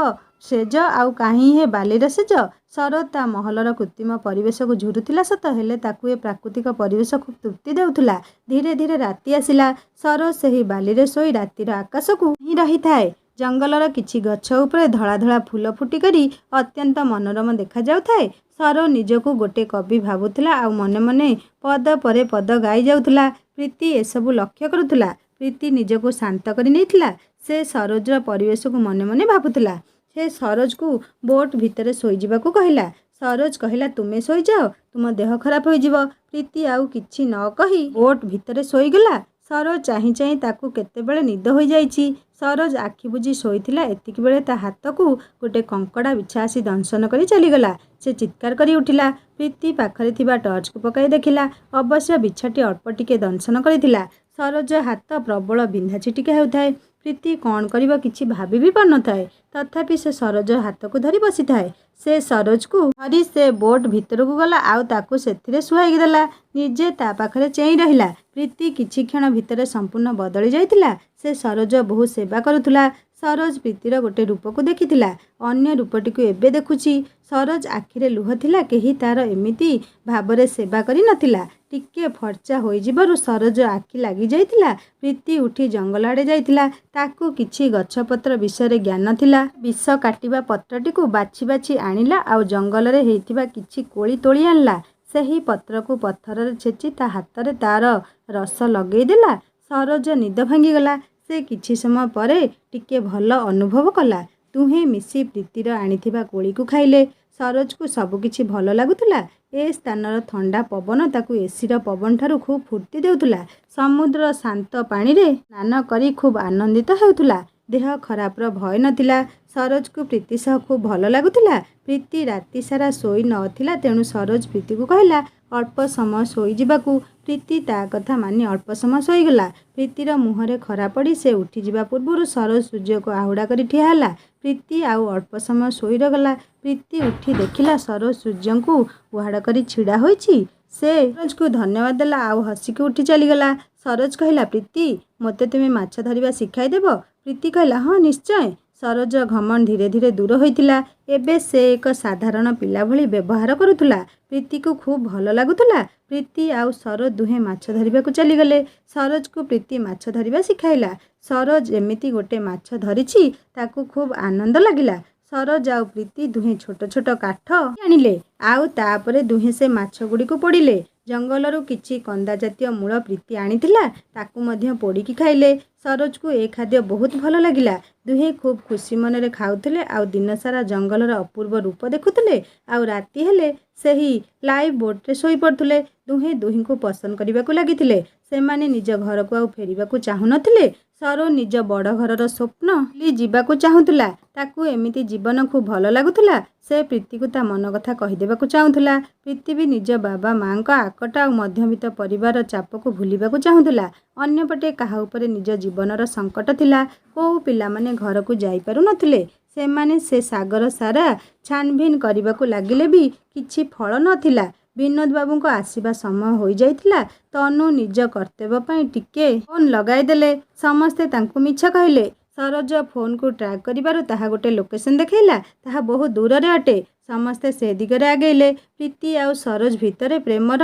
ସେଜ ଆଉ କାହିଁ ଏ ବାଲିର ସେଜ? ସରୋଜ ତା ମହଲର କୃତ୍ରିମ ପରିବେଶକୁ ଝୁରୁଥିଲା ସତ, ହେଲେ ତାକୁ ଏ ପ୍ରାକୃତିକ ପରିବେଶ ଖୁବ୍ ତୃପ୍ତି ଦେଉଥିଲା। ଧୀରେ ଧୀରେ ରାତି ଆସିଲା। ସରୋଜ ସେହି ବାଲିରେ ଶୋଇ ରାତିର ଆକାଶକୁ ହିଁ ରହିଥାଏ। ଜଙ୍ଗଲର କିଛି ଗଛ ଉପରେ ଧଳା ଧଳା ଫୁଲ ଫୁଟିକରି ଅତ୍ୟନ୍ତ ମନୋରମ ଦେଖାଯାଉଥାଏ। ସରୋଜ ନିଜକୁ ଗୋଟେ କବି ଭାବୁଥିଲା ଆଉ ମନେ ମନେ ପଦ ପରେ ପଦ ଗାଇ ଯାଉଥିଲା। ପ୍ରୀତି ଏସବୁ ଲକ୍ଷ୍ୟ କରୁଥିଲା। ପ୍ରୀତି ନିଜକୁ ଶାନ୍ତ କରି ନେଇଥିଲା। ସେ ସରୋଜର ପରିବେଶକୁ ମନେ ମନେ ଭାବୁଥିଲା। ସେ ସରୋଜକୁ ବୋଟ୍ ଭିତରେ ଶୋଇଯିବାକୁ କହିଲା। ସରୋଜ କହିଲା, ତୁମେ ଶୋଇଯାଅ, ତୁମ ଦେହ ଖରାପ ହୋଇଯିବ। ପ୍ରୀତି ଆଉ କିଛି ନ କହି ବୋଟ୍ ଭିତରେ ଶୋଇଗଲା। ସରୋଜ ଚାହିଁ ଚାହିଁ ତାକୁ କେତେବେଳେ ନିଦ ହୋଇଯାଇଛି। ସରୋଜ ଆଖି ବୁଜି ଶୋଇଥିଲା, ଏତିକିବେଳେ ତା ହାତକୁ ଗୋଟେ କଙ୍କଡ଼ା ବିଛା ଆସି ଦଂଶନ କରି ଚାଲିଗଲା। ସେ ଚିତ୍କାର କରି ଉଠିଲା। ପ୍ରୀତି ପାଖରେ ଥିବା ଟର୍ଚ୍ଚକୁ ପକାଇ ଦେଖିଲା, ଅବଶ୍ୟ ବିଛାଟି ଅଳ୍ପ ଟିକେ ଦଂଶନ କରିଥିଲା। ସରୋଜ ହାତ ପ୍ରବଳ ବିନ୍ଧା ଛିଟିକା ହେଉଥାଏ। ପ୍ରୀତି କ'ଣ କରିବ କିଛି ଭାବି ବି ପାରୁନଥାଏ। ତଥାପି ସେ ସରୋଜ ହାତକୁ ଧରି ବସିଥାଏ। ସେ ସରୋଜକୁ ଧରି ସେ ବୋଟ୍ ଭିତରକୁ ଗଲା ଆଉ ତାକୁ ସେଥିରେ ଶୁଆଇ ଦେଲା। ନିଜେ ତା ପାଖରେ ଚେଇଁ ରହିଲା। ପ୍ରୀତି କିଛି କ୍ଷଣ ଭିତରେ ସମ୍ପୂର୍ଣ୍ଣ ବଦଳି ଯାଇଥିଲା। ସେ ସରୋଜ ବହୁ ସେବା କରୁଥିଲା। ସରୋଜ ପ୍ରୀତିର ଗୋଟେ ରୂପକୁ ଦେଖିଥିଲା, ଅନ୍ୟ ରୂପଟିକୁ ଏବେ ଦେଖୁଛି। ସରୋଜ ଆଖିରେ ଲୁହ ଥିଲା, କେହି ତାର ଏମିତି ଭାବରେ ସେବା କରି ନଥିଲା। ଟିକେ ଫର୍ଚ୍ଚା ହୋଇଯିବାରୁ ସରୋଜ ଆଖି ଲାଗିଯାଇଥିଲା। ପ୍ରୀତି ଉଠି ଜଙ୍ଗଲ ଆଡ଼େ ଯାଇଥିଲା। ତାକୁ କିଛି ଗଛପତ୍ର ବିଷୟରେ ଜ୍ଞାନ ଥିଲା। ବିଷ କାଟିବା ପତ୍ରଟିକୁ ବାଛି ବାଛି ଆଣିଲା ଆଉ ଜଙ୍ଗଲରେ ହେଇଥିବା କିଛି କୋଳି ତୋଳି ଆଣିଲା। ସେହି ପତ୍ରକୁ ପଥରରେ ଛେଚି ତା ହାତରେ ତାର ରସ ଲଗେଇ ଦେଲା। ସରୋଜ ନିଦ ଭାଙ୍ଗିଗଲା। ସେ କିଛି ସମୟ ପରେ ଟିକେ ଭଲ ଅନୁଭବ କଲା। ଦୁହେଁ ମିଶି ପ୍ରୀତିର ଆଣିଥିବା କୋଳିକୁ ଖାଇଲେ। ସରୋଜକୁ ସବୁକିଛି ଭଲ ଲାଗୁଥିଲା। ଏ ସ୍ଥାନର ଥଣ୍ଡା ପବନ ତାକୁ ଏସିର ପବନଠାରୁ ଖୁବ୍ ଫୁର୍ତ୍ତି ଦେଉଥିଲା। ସମୁଦ୍ର ଶାନ୍ତ ପାଣିରେ ସ୍ନାନ କରି ଖୁବ୍ ଆନନ୍ଦିତ ହେଉଥିଲା। ଦେହ ଖରାପର ଭୟ ନଥିଲା। ସରୋଜକୁ ପ୍ରୀତି ସହ ଖୁବ୍ ଭଲ ଲାଗୁଥିଲା। ପ୍ରୀତି ରାତି ସାରା ଶୋଇ ନଥିଲା, ତେଣୁ ସରୋଜ ପ୍ରୀତିକୁ କହିଲା ଅଳ୍ପ ସମୟ ଶୋଇଯିବାକୁ। ପ୍ରୀତି ତା କଥା ମାନି ଅଳ୍ପ ସମୟ ଶୋଇଗଲା। ପ୍ରୀତିର ମୁହଁରେ ଖରା ପଡ଼ି ସେ ଉଠିଯିବା ପୂର୍ବରୁ ସରୋଜ ସୂର୍ଯ୍ୟକୁ ଆହୁଡ଼ା କରି ଠିଆ ହେଲା। ପ୍ରୀତି ଆଉ ଅଳ୍ପ ସମୟ ଶୋଇ ରହିଗଲା। ପ୍ରୀତି ଉଠି ଦେଖିଲା ସରୋଜ ସୂର୍ଯ୍ୟଙ୍କୁ ଉହାଡ଼ କରି ଛିଡ଼ା ହୋଇଛି। ସେ ସରୋଜକୁ ଧନ୍ୟବାଦ ଦେଲା ଆଉ ହସିକି ଉଠି ଚାଲିଗଲା। ସରୋଜ କହିଲା, ପ୍ରୀତି, ମୋତେ ତୁମେ ମାଛ ଧରିବା ଶିଖାଇ ଦେବ? ପ୍ରୀତି କହିଲା, ହଁ ନିଶ୍ଚୟ। ସରୋଜ ଘମଣ୍ଡ ଧୀରେ ଧୀରେ ଦୂର ହୋଇଥିଲା। ଏବେ ସେ ଏକ ସାଧାରଣ ପିଲା ଭଳି ବ୍ୟବହାର କରୁଥିଲା। ପ୍ରୀତିକୁ ଖୁବ୍ ଭଲ ଲାଗୁଥିଲା। ପ୍ରୀତି ଆଉ ସରୋଜ ଦୁହେଁ ମାଛ ଧରିବାକୁ ଚାଲିଗଲେ। ସରୋଜକୁ ପ୍ରୀତି ମାଛ ଧରିବା ଶିଖାଇଲା। ସରୋଜ ଏମିତି ଗୋଟେ ମାଛ ଧରିଛି ତାକୁ ଖୁବ୍ ଆନନ୍ଦ ଲାଗିଲା। ସରୋଜ ଆଉ ପ୍ରୀତି ଦୁହେଁ ଛୋଟ ଛୋଟ କାଠ ଆଣିଲେ ଆଉ ତାପରେ ଦୁହେଁ ସେ ମାଛ ଗୁଡ଼ିକୁ ପୋଡ଼ିଲେ। ଜଙ୍ଗଲରୁ କିଛି କନ୍ଦା ଜାତୀୟ ମୂଳ ପ୍ରୀତି ଆଣିଥିଲା, ତାକୁ ମଧ୍ୟ ପୋଡ଼ିକି ଖାଇଲେ। ସରୋଜକୁ ଏ ଖାଦ୍ୟ ବହୁତ ଭଲ ଲାଗିଲା। ଦୁହେଁ ଖୁବ୍ ଖୁସି ମନରେ ଖାଉଥିଲେ ଆଉ ଦିନସାରା ଜଙ୍ଗଲର ଅପୂର୍ବ ରୂପ ଦେଖୁଥିଲେ ଆଉ ରାତି ହେଲେ ସେହି ଲାଇଫ୍ ବୋଟ୍ରେ ଶୋଇପଡ଼ୁଥିଲେ। ଦୁହେଁ ଦୁହିଁଙ୍କୁ ପସନ୍ଦ କରିବାକୁ ଲାଗିଥିଲେ। ସେମାନେ ନିଜ ଘରକୁ ଆଉ ଫେରିବାକୁ ଚାହୁଁନଥିଲେ। ସରୋଜ ନିଜ ବଡ଼ ଘରର ସ୍ୱପ୍ନ ଭୁଲି ଯିବାକୁ ଚାହୁଁଥିଲା। ତାକୁ ଏମିତି ଜୀବନ ଖୁବ୍ ଭଲ ଲାଗୁଥିଲା। ସେ ପ୍ରୀତିକୁ ତା ମନ କଥା କହିଦେବାକୁ ଚାହୁଁଥିଲା। ପ୍ରୀତି ବି ନିଜ ବାବା ମାଙ୍କ ଆକଟ ଆଉ ମଧ୍ୟବିତ୍ତ ପରିବାରର ଚାପକୁ ଭୁଲିବାକୁ ଚାହୁଁଥିଲା। ଅନ୍ୟପଟେ କାହା ଉପରେ ନିଜ ଜୀବନର ସଙ୍କଟ ଥିଲା। କୋଉ ପିଲାମାନେ ଘରକୁ ଯାଇପାରୁନଥିଲେ। ସେମାନେ ସେ ସାଗର ସାରା ଛାନଭିନ୍ କରିବାକୁ ଲାଗିଲେ ବି କିଛି ଫଳ ନଥିଲା। ବିନୋଦ ବାବୁଙ୍କ ଆସିବା ସମୟ ହୋଇଯାଇଥିଲା। ତନୁ ନିଜ କର୍ତ୍ତବ୍ୟ ପାଇଁ ଟିକେ ଫୋନ୍ ଲଗାଇଦେଲେ। ସମସ୍ତେ ତାଙ୍କୁ ମିଛ କହିଲେ। ସରୋଜ ଫୋନ୍କୁ ଟ୍ରାକ୍ କରିବାରୁ ତାହା ଗୋଟେ ଲୋକେସନ୍ ଦେଖାଇଲା। ତାହା ବହୁତ ଦୂରରେ ଅଟେ। ସମସ୍ତେ ସେ ଦିଗରେ ଆଗେଇଲେ। ପ୍ରୀତି ଆଉ ସରୋଜ ଭିତରେ ପ୍ରେମର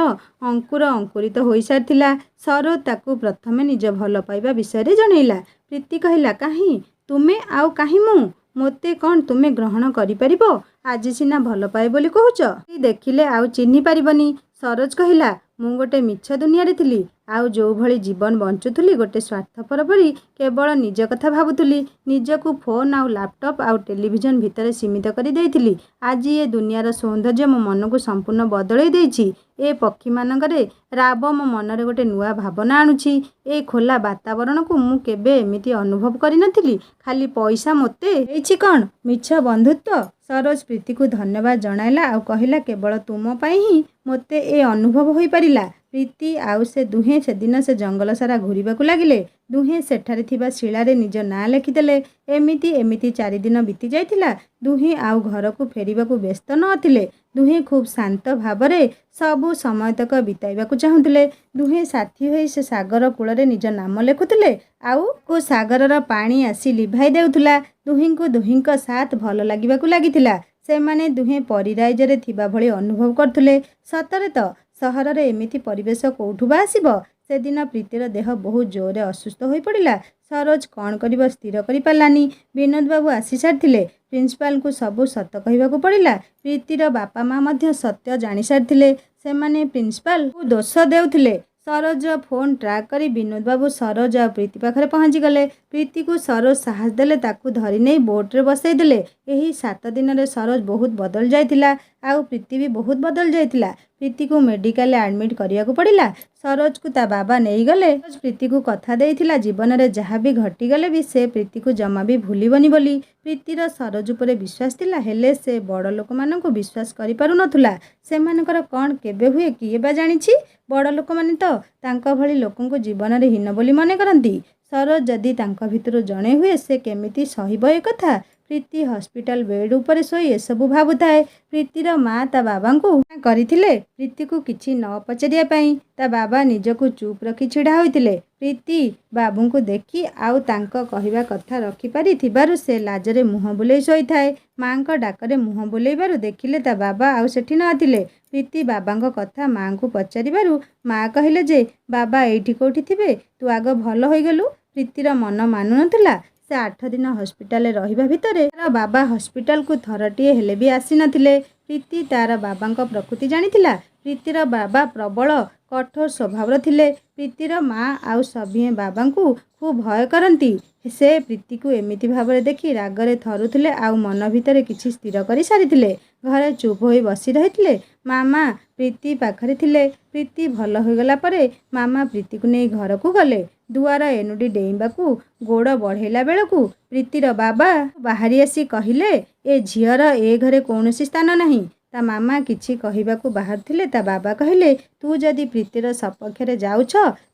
ଅଙ୍କୁର ଅଙ୍କୁରିତ ହୋଇସାରିଥିଲା। ସରୋଜ ତାକୁ ପ୍ରଥମେ ନିଜ ଭଲ ପାଇବା ବିଷୟରେ ଜଣେଇଲା। ପ୍ରୀତି କହିଲା, କାହିଁ ତୁମେ ଆଉ କାହିଁ ମୁଁ? ମୋତେ କ'ଣ ତୁମେ ଗ୍ରହଣ କରିପାରିବ? ଆଜି ସିନା ଭଲ ପାଏ ବୋଲି କହୁଛ, ଦେଖିଲେ ଆଉ ଚିହ୍ନି ପାରିବନି। ସରୋଜ କହିଲା, ମୁଁ ଗୋଟେ ମିଛ ଦୁନିଆରେ ଥିଲି। ଆଉ ଯେଉଁଭଳି ଜୀବନ ବଞ୍ଚୁଥିଲି ଗୋଟେ ସ୍ୱାର୍ଥପର ପରି କେବଳ ନିଜ କଥା ଭାବୁଥିଲି। ନିଜକୁ ଫୋନ୍ ଆଉ ଲାପଟପ୍ ଆଉ ଟେଲିଭିଜନ ଭିତରେ ସୀମିତ କରି ଦେଇଥିଲି। ଆଜି ଏ ଦୁନିଆର ସୌନ୍ଦର୍ଯ୍ୟ ମୋ ମନକୁ ସମ୍ପୂର୍ଣ୍ଣ ବଦଳେଇ ଦେଇଛି। ଏ ପକ୍ଷୀମାନଙ୍କରେ ରାବ ମୋ ମନରେ ଗୋଟେ ନୂଆ ଭାବନା ଆଣୁଛି। ଏ ଖୋଲା ବାତାବରଣକୁ ମୁଁ କେବେ ଏମିତି ଅନୁଭବ କରିନଥିଲି। ଖାଲି ପଇସା ମୋତେ ହେଇଛି କ'ଣ? ମିଛ ବନ୍ଧୁତ୍ୱ? ସରୋଜ ପ୍ରୀତିକୁ ଧନ୍ୟବାଦ ଜଣାଇଲା ଆଉ କହିଲା, କେବଳ ତୁମ ପାଇଁ ହିଁ ମୋତେ ଏ ଅନୁଭବ ହୋଇପାରିଲା। ପ୍ରୀତି ଆଉ ସେ ଦୁହେଁ ସେଦିନ ସେ ଜଙ୍ଗଲ ସାରା ଘୂରିବାକୁ ଲାଗିଲେ। ଦୁହେଁ ସେଠାରେ ଥିବା ଶିଳାରେ ନିଜ ନାଁ ଲେଖିଦେଲେ। ଏମିତି 4 ଦିନ ବିତି ଯାଇଥିଲା। ଦୁହେଁ ଆଉ ଘରକୁ ଫେରିବାକୁ ବ୍ୟସ୍ତ ନଥିଲେ। ଦୁହେଁ ଖୁବ୍ ଶାନ୍ତ ଭାବରେ ସବୁ ସମୟତକ ବିତାଇବାକୁ ଚାହୁଁଥିଲେ। ଦୁହେଁ ସାଥୀ ହୋଇ ସେ ସାଗର କୂଳରେ ନିଜ ନାମ ଲେଖୁଥିଲେ ଆଉ ସାଗରର ପାଣି ଆସି ଲିଭାଇ ଦେଉଥିଲା। ଦୁହିଁଙ୍କୁ ଦୁହିଁଙ୍କ ସାଥ ଭଲ ଲାଗିବାକୁ ଲାଗିଥିଲା। ସେମାନେ ଦୁହେଁ ପରିରାଇଜରେ ଥିବା ଭଳି ଅନୁଭବ କରୁଥିଲେ। ସତରେ ତ ସହରରେ ଏମିତି ପରିବେଶ କୋଉଠୁ ବା ଆସିବ? ସେଦିନ ପ୍ରୀତିର ଦେହ ବହୁତ ଜୋରରେ ଅସୁସ୍ଥ ହୋଇପଡ଼ିଲା। ସରୋଜ କ'ଣ କରିବ ସ୍ଥିର କରିପାରିଲାନି। ବିନୋଦ ବାବୁ ଆସିସାରିଥିଲେ। ପ୍ରିନ୍ସିପାଲଙ୍କୁ ସବୁ ସତ କହିବାକୁ ପଡ଼ିଲା। ପ୍ରୀତିର ବାପା ମା ମଧ୍ୟ ସତ୍ୟ ଜାଣିସାରିଥିଲେ। ସେମାନେ ପ୍ରିନ୍ସିପାଲଙ୍କୁ ଦୋଷ ଦେଉଥିଲେ। ସରୋଜର ଫୋନ୍ ଟ୍ରାକ୍ କରି ବିନୋଦ ବାବୁ ସରୋଜ ଆଉ ପ୍ରୀତି ପାଖରେ ପହଞ୍ଚିଗଲେ। ପ୍ରୀତିକୁ ସରୋଜ ସାହସ ଦେଲେ ତାକୁ ଧରି ନେଇ ବୋଟ୍ରେ ବସାଇ ଦେଲେ। ଏହି 7 ଦିନରେ ସରୋଜ ବହୁତ ବଦଳି ଯାଇଥିଲା ଆଉ ପ୍ରୀତି ବି ବହୁତ ବଦଳି ଯାଇଥିଲା। ପ୍ରୀତିକୁ ମେଡ଼ିକାଲରେ ଆଡ଼ମିଟ୍ କରିବାକୁ ପଡ଼ିଲା। ସରୋଜକୁ ତା ବାବା ନେଇଗଲେ। ସରୋଜ ପ୍ରୀତିକୁ କଥା ଦେଇଥିଲା ଜୀବନରେ ଯାହା ବି ଘଟିଗଲେ ବି ସେ ପ୍ରୀତିକୁ ଜମା ବି ଭୁଲିବନି ବୋଲି। ପ୍ରୀତିର ସରୋଜ ଉପରେ ବିଶ୍ୱାସ ଥିଲା, ହେଲେ ସେ ବଡ଼ ଲୋକମାନଙ୍କୁ ବିଶ୍ୱାସ କରିପାରୁନଥିଲା। ସେମାନଙ୍କର କ'ଣ କେବେ ହୁଏ କିଏ ବା ଜାଣିଛି? ବଡ଼ ଲୋକମାନେ ତ ତାଙ୍କ ଭଳି ଲୋକଙ୍କୁ ଜୀବନରେ ହୀନ ବୋଲି ମନେ କରନ୍ତି। ସରୋଜ ଯଦି ତାଙ୍କ ଭିତରୁ ଜଣେ ହୁଏ, ସେ କେମିତି ସହିବ ଏ କଥା? ପ୍ରୀତି ହସ୍ପିଟାଲ ବେଡ୍ ଉପରେ ଶୋଇ ଏସବୁ ଭାବୁଥାଏ। ପ୍ରୀତିର ମା ତା ବାବାଙ୍କୁ ମନା କରିଥିଲେ ପ୍ରୀତିକୁ କିଛି ନ ପଚାରିବା ପାଇଁ। ତା ବାବା ନିଜକୁ ଚୁପ୍ ରଖି ଛିଡ଼ା ହୋଇଥିଲେ। ପ୍ରୀତି ବାବୁଙ୍କୁ ଦେଖି ଆଉ ତାଙ୍କ କହିବା କଥା ରଖିପାରିଥିବାରୁ ସେ ଲାଜରେ ମୁହଁ ବୁଲେଇ ଶୋଇଥାଏ। ମାଙ୍କ ଡାକରେ ମୁହଁ ବୁଲେଇବାରୁ ଦେଖିଲେ ତା ବାବା ଆଉ ସେଠି ନଥିଲେ। ପ୍ରୀତି ବାବାଙ୍କ କଥା ମାଙ୍କୁ ପଚାରିବାରୁ ମା କହିଲେ ଯେ, ବାବା ଏଇଠି କୋଉଠି ଥିବେ, ତୁ ଆଗ ଭଲ ହୋଇଗଲୁ। ପ୍ରୀତିର ମନ ମାନୁନଥିଲା। ସେ 8 ଦିନ ହସ୍ପିଟାଲରେ ରହିବା ଭିତରେ ତାର ବାବା ହସ୍ପିଟାଲକୁ ଥରଟିଏ ହେଲେ ବି ଆସିନଥିଲେ। ପ୍ରୀତି ତାର ବାବାଙ୍କ ପ୍ରକୃତି ଜାଣିଥିଲା। ପ୍ରୀତିର ବାବା ପ୍ରବଳ କଠୋର ସ୍ୱଭାବର ଥିଲେ। ପ୍ରୀତିର ମା ଆଉ ସଭିଏଁ ବାବାଙ୍କୁ ଖୁବ୍ ଭୟ କରନ୍ତି। ସେ ପ୍ରୀତିକୁ ଏମିତି ଭାବରେ ଦେଖି ରାଗରେ ଥରୁଥିଲେ ଆଉ ମନ ଭିତରେ କିଛି ସ୍ଥିର କରି ସାରିଥିଲେ। ଘରେ ଚୁପ୍ ହୋଇ ବସି ରହିଥିଲେ। ମାମା ପ୍ରୀତି ପାଖରେ ଥିଲେ। ପ୍ରୀତି ଭଲ ହୋଇଗଲା ପରେ ମାମା ପ୍ରୀତିକୁ ନେଇ ଘରକୁ ଗଲେ। ଦୁଆର ଏନୁଡ଼ି ଡେଇଁବାକୁ ଗୋଡ଼ ବଢ଼େଇଲା ବେଳକୁ ପ୍ରୀତିର ବାବା ବାହାରି ଆସି କହିଲେ, ଏ ଝିଅର ଏ ଘରେ କୌଣସି ସ୍ଥାନ ନାହିଁ। ତା ମାମା କିଛି କହିବାକୁ ବାହାରୁଥିଲେ ତା ବାବା କହିଲେ, ତୁ ଯଦି ପ୍ରୀତିର ସପକ୍ଷରେ ଯାଉଛ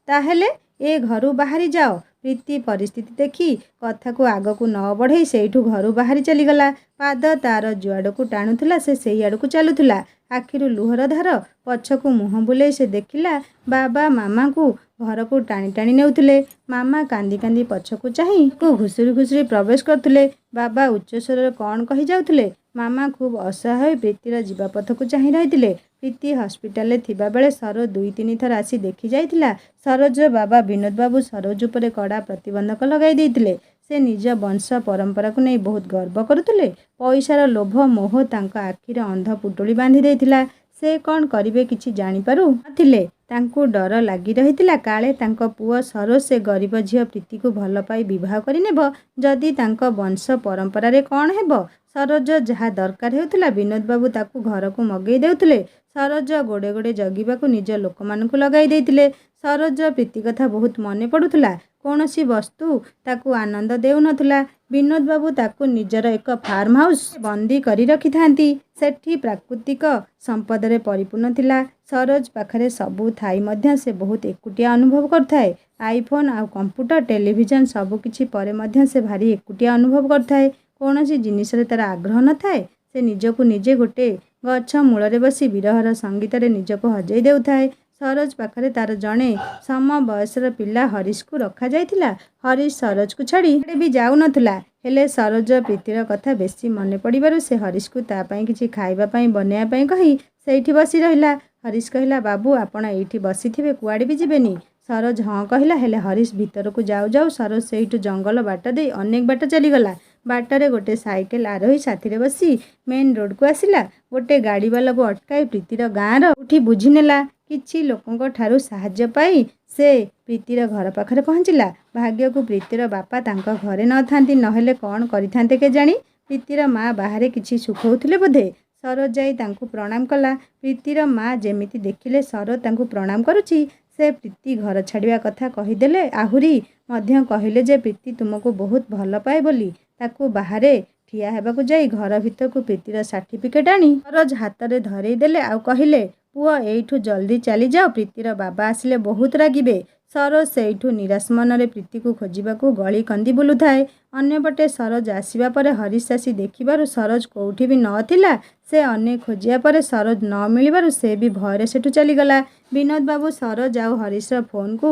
ତାହେଲେ ଏ ଘରୁ ବାହାରି ଯାଅ। ପ୍ରୀତି ପରିସ୍ଥିତି ଦେଖି କଥାକୁ ଆଗକୁ ନ ବଢ଼େଇ ସେଇଠୁ ଘରୁ ବାହାରି ଚାଲିଗଲା। ପାଦ ତାର ଯୁଆଡ଼କୁ ଟାଣୁଥିଲା ସେ ସେଇ ଆଡ଼କୁ ଚାଲୁଥିଲା। ଆଖିରୁ ଲୁହର ଧାର। ପଛକୁ ମୁହଁ ବୁଲେଇ ସେ ଦେଖିଲା ବାବା ମାମାଙ୍କୁ ଘରକୁ ଟାଣି ଟାଣି ନେଉଥିଲେ। ମାମା କାନ୍ଦି କାନ୍ଦି ପଛକୁ ଚାହିଁ ଘୁଷୁରି ଘୁଷୁରି ପ୍ରବେଶ କରୁଥିଲେ। ବାବା ଉଚ୍ଚ ସ୍ୱରରେ କ'ଣ କହିଯାଉଥିଲେ। ମାମା ଖୁବ୍ ଅସହାୟ ହୋଇ ପ୍ରୀତିର ଯିବା ପଥକୁ ଚାହିଁ ରହିଥିଲେ। ପ୍ରୀତି ହସ୍ପିଟାଲରେ ଥିବାବେଳେ ସରୋଜ 2-3 ଥର ଆସି ଦେଖି ଯାଇଥିଲା। ସରୋଜର ବାବା ବିନୋଦ ବାବୁ ସରୋଜ ଉପରେ କଡ଼ା ପ୍ରତିବନ୍ଧକ ଲଗାଇ ଦେଇଥିଲେ। ସେ ନିଜ ବଂଶ ପରମ୍ପରାକୁ ନେଇ ବହୁତ ଗର୍ବ କରୁଥିଲେ। ପଇସାର ଲୋଭ ମୋହ ତାଙ୍କ ଆଖିରେ ଅନ୍ଧ ପୁଟୁଳି ବାନ୍ଧି ଦେଇଥିଲା। ସେ କ'ଣ କରିବେ କିଛି ଜାଣିପାରୁ ନଥିଲେ। ତାଙ୍କୁ ଡର ଲାଗି ରହିଥିଲା କାଳେ ତାଙ୍କ ପୁଅ ସରୋଜ ସେ ଗରିବ ଝିଅ ପ୍ରୀତିକୁ ଭଲ ପାଇ ବିବାହ କରିନେବ। ଯଦି ତାଙ୍କ ବଂଶ ପରମ୍ପରାରେ କ'ଣ ହେବ। ସରୋଜ ଯାହା ଦରକାର ହେଉଥିଲା ବିନୋଦ ବାବୁ ତାକୁ ଘରକୁ ମଗେଇ ଦେଉଥିଲେ। ସରୋଜ ଗୋଡ଼େ ଗୋଡ଼େ ଜଗିବାକୁ ନିଜ ଲୋକମାନଙ୍କୁ ଲଗାଇ ଦେଇଥିଲେ। ସରୋଜର ପ୍ରୀତି କଥା ବହୁତ ମନେ ପଡ଼ୁଥିଲା। କୌଣସି ବସ୍ତୁ ତାକୁ ଆନନ୍ଦ ଦେଉନଥିଲା। ବିନୋଦ ବାବୁ ତାକୁ ନିଜର ଏକ ଫାର୍ମ ହାଉସ୍ ବନ୍ଦୀ କରି ରଖିଥାନ୍ତି। ସେଠି ପ୍ରାକୃତିକ ସମ୍ପଦରେ ପରିପୂର୍ଣ୍ଣ ଥିଲା। ସରୋଜ ପାଖରେ ସବୁ ଥାଇ ମଧ୍ୟ ସେ ବହୁତ ଏକୁଟିଆ ଅନୁଭବ କରୁଥାଏ। ଆଇଫୋନ୍ ଆଉ କମ୍ପ୍ୟୁଟର ଟେଲିଭିଜନ ସବୁକିଛି ପରେ ମଧ୍ୟ ସେ ଭାରି ଏକୁଟିଆ ଅନୁଭବ କରୁଥାଏ। କୌଣସି ଜିନିଷରେ ତା'ର ଆଗ୍ରହ ନଥାଏ। ସେ ନିଜକୁ ନିଜେ ଗୋଟେ ଗଛ ମୂଳରେ ବସି ବିରହର ସଙ୍ଗୀତରେ ନିଜକୁ ହଜେଇ ଦେଉଥାଏ। ସରୋଜ ପାଖରେ ତା'ର ଜଣେ ସମବୟସର ପିଲା ହରିଶକୁ ରଖାଯାଇଥିଲା। ହରିଶ ସରୋଜକୁ ଛାଡ଼ି କୁଆଡ଼େ ବି ଯାଉନଥିଲା। ହେଲେ ସରୋଜର ପ୍ରୀତିର କଥା ବେଶୀ ମନେ ପଡ଼ିବାରୁ ସେ ହରିଶକୁ ତା' ପାଇଁ କିଛି ଖାଇବା ପାଇଁ ବନେଇବା ପାଇଁ କହି ସେଇଠି ବସି ରହିଲା। ହରିଶ କହିଲା, ବାବୁ ଆପଣ ଏଇଠି ବସିଥିବେ, କୁଆଡ଼େ ବି ଯିବେନି। ସରୋଜ ହଁ କହିଲା। ହେଲେ ହରିଶ ଭିତରକୁ ଯାଉ ଯାଉ ସରୋଜ ସେଇଠୁ ଜଙ୍ଗଲ ବାଟ ଦେଇ ଅନେକ ବାଟ ଚାଲିଗଲା। ବାଟରେ ଗୋଟେ ସାଇକେଲ ଆରୋହୀ ସାଥିରେ ବସି ମେନ୍ ରୋଡ଼କୁ ଆସିଲା। ଗୋଟେ ଗାଡ଼ିବାଲାକୁ ଅଟକାଇ ପ୍ରୀତିର ଗାଁର କୋଉଠି ବୁଝିନେଲା। କିଛି ଲୋକଙ୍କ ଠାରୁ ସାହାଯ୍ୟ ପାଇ ସେ ପ୍ରୀତିର ଘର ପାଖରେ ପହଞ୍ଚିଲା। ଭାଗ୍ୟକୁ ପ୍ରୀତିର ବାପା ତାଙ୍କ ଘରେ ନଥାନ୍ତି, ନହେଲେ କ'ଣ କରିଥାନ୍ତେ କେଜାଣି। ପ୍ରୀତିର ମା ବାହାରେ କିଛି ଶୁଖଉଥିଲେ ବୋଧେ। ସରୋଜ ଯାଇ ତାଙ୍କୁ ପ୍ରଣାମ କଲା। ପ୍ରୀତିର ମା ଯେମିତି ଦେଖିଲେ ସରୋଜ ତାଙ୍କୁ ପ୍ରଣାମ କରୁଛି, ସେ ପ୍ରୀତି ଘର ଛାଡ଼ିବା କଥା କହିଦେଲେ। ଆହୁରି ମଧ୍ୟ କହିଲେ ଯେ ପ୍ରୀତି ତୁମକୁ ବହୁତ ଭଲ ପାଏ ବୋଲି। ତାକୁ ବାହାରେ ଠିଆ ହେବାକୁ ଯାଇ ଘର ଭିତରକୁ ପ୍ରୀତିର ସାର୍ଟିଫିକେଟ୍ ଆଣି ସରୋଜ ହାତରେ ଧରେଇ ଦେଲେ ଆଉ କହିଲେ, ପୁଅ ଏଇଠୁ ଜଲ୍ଦି ଚାଲିଯାଅ, ପ୍ରୀତିର ବାବା ଆସିଲେ ବହୁତ ରାଗିବେ। ସରୋଜ ସେଇଠୁ ନିରାଶ ମନରେ ପ୍ରୀତିକୁ ଖୋଜିବାକୁ ଗଳି କନ୍ଦି ବୁଲୁଥାଏ। ଅନ୍ୟପଟେ ସରୋଜ ଆସିବା ପରେ ହରିଶ ଆସି ଦେଖିବାରୁ ସରୋଜ କୋଉଠି ବି ନଥିଲା। ସେ ଅନେକ ଖୋଜିବା ପରେ ସରୋଜ ନ ମିଳିବାରୁ ସେ ବି ଭୟରେ ସେଠୁ ଚାଲିଗଲା। ବିନୋଦ ବାବୁ ସରୋଜ ଆଉ ହରିଶର ଫୋନ୍କୁ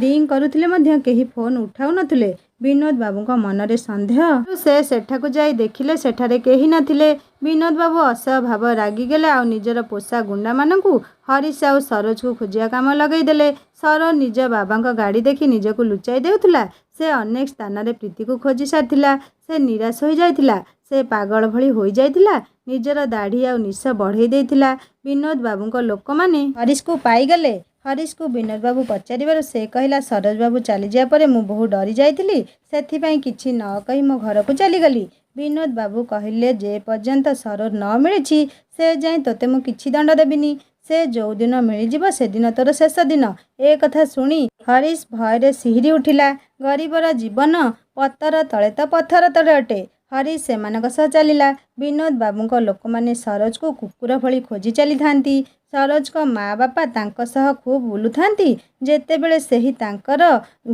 ରିଂ କରୁଥିଲେ ମଧ୍ୟ କେହି ଫୋନ୍ ଉଠାଉ ନଥିଲେ। ବିନୋଦ ବାବୁଙ୍କ ମନରେ ସନ୍ଦେହ। ସେ ସେଠାକୁ ଯାଇ ଦେଖିଲେ ସେଠାରେ କେହି ନଥିଲେ। ବିନୋଦ ବାବୁ ଅସହ୍ୟ ଭାବରେ ରାଗିଗଲେ ଆଉ ନିଜର ପୋଷା ଗୁଣ୍ଡାମାନଙ୍କୁ ହରିଶ ଆଉ ସରୋଜକୁ ଖୋଜିବା କାମ ଲଗାଇଦେଲେ। ସରୋଜ ନିଜ ବାବାଙ୍କ ଗାଡ଼ି ଦେଖି ନିଜକୁ ଲୁଚାଇ ଦେଉଥିଲା। ସେ ଅନେକ ସ୍ଥାନରେ ପ୍ରୀତିକୁ ଖୋଜି ସାରିଥିଲା। ସେ ନିରାଶ ହୋଇଯାଇଥିଲା। ସେ ପାଗଳ ଭଳି ହୋଇଯାଇଥିଲା। ନିଜର ଦାଢ଼ି ଆଉ ନିଶ ବଢ଼େଇ ଦେଇଥିଲା। ବିନୋଦ ବାବୁଙ୍କ ଲୋକମାନେ ହରିଶକୁ ପାଇଗଲେ। ହରିଶକୁ ବିନୋଦ ବାବୁ ପଚାରିବାରୁ ସେ କହିଲା, ସରୋଜ ବାବୁ ଚାଲିଯିବା ପରେ ମୁଁ ବହୁ ଡରି ଯାଇଥିଲି। ସେଥିପାଇଁ କିଛି ନ କହି ମୋ ଘରକୁ ଚାଲିଗଲି। ବିନୋଦ ବାବୁ କହିଲେ, ଯେ ପର୍ଯ୍ୟନ୍ତ ସରୋଜ ନ ମିଳିଛି ସେ ଯାଏଁ ତୋତେ ମୁଁ କିଛି ଦଣ୍ଡ ଦେବିନି। ସେ ଯୋଉଦିନ ମିଳିଯିବ ସେଦିନ ତୋର ଶେଷ ଦିନ। ଏ କଥା ଶୁଣି ହରିଶ ଭୟରେ ଶିହରି ଉଠିଲା। ଗରିବର ଜୀବନ ପତର ତଳେ ତ ପଥର ତଳେ ଅଟେ। ହରିଶ ସେମାନଙ୍କ ସହ ଚାଲିଲା। ବିନୋଦ ବାବୁଙ୍କ ଲୋକମାନେ ସରୋଜକୁ କୁକୁର ଭଳି ଖୋଜି ଚାଲିଥାନ୍ତି। ସରୋଜଙ୍କ ମା ବାପା ତାଙ୍କ ସହ ଖୁବ୍ ବୁଲୁଥାନ୍ତି। ଯେତେବେଳେ ସେହି ତାଙ୍କର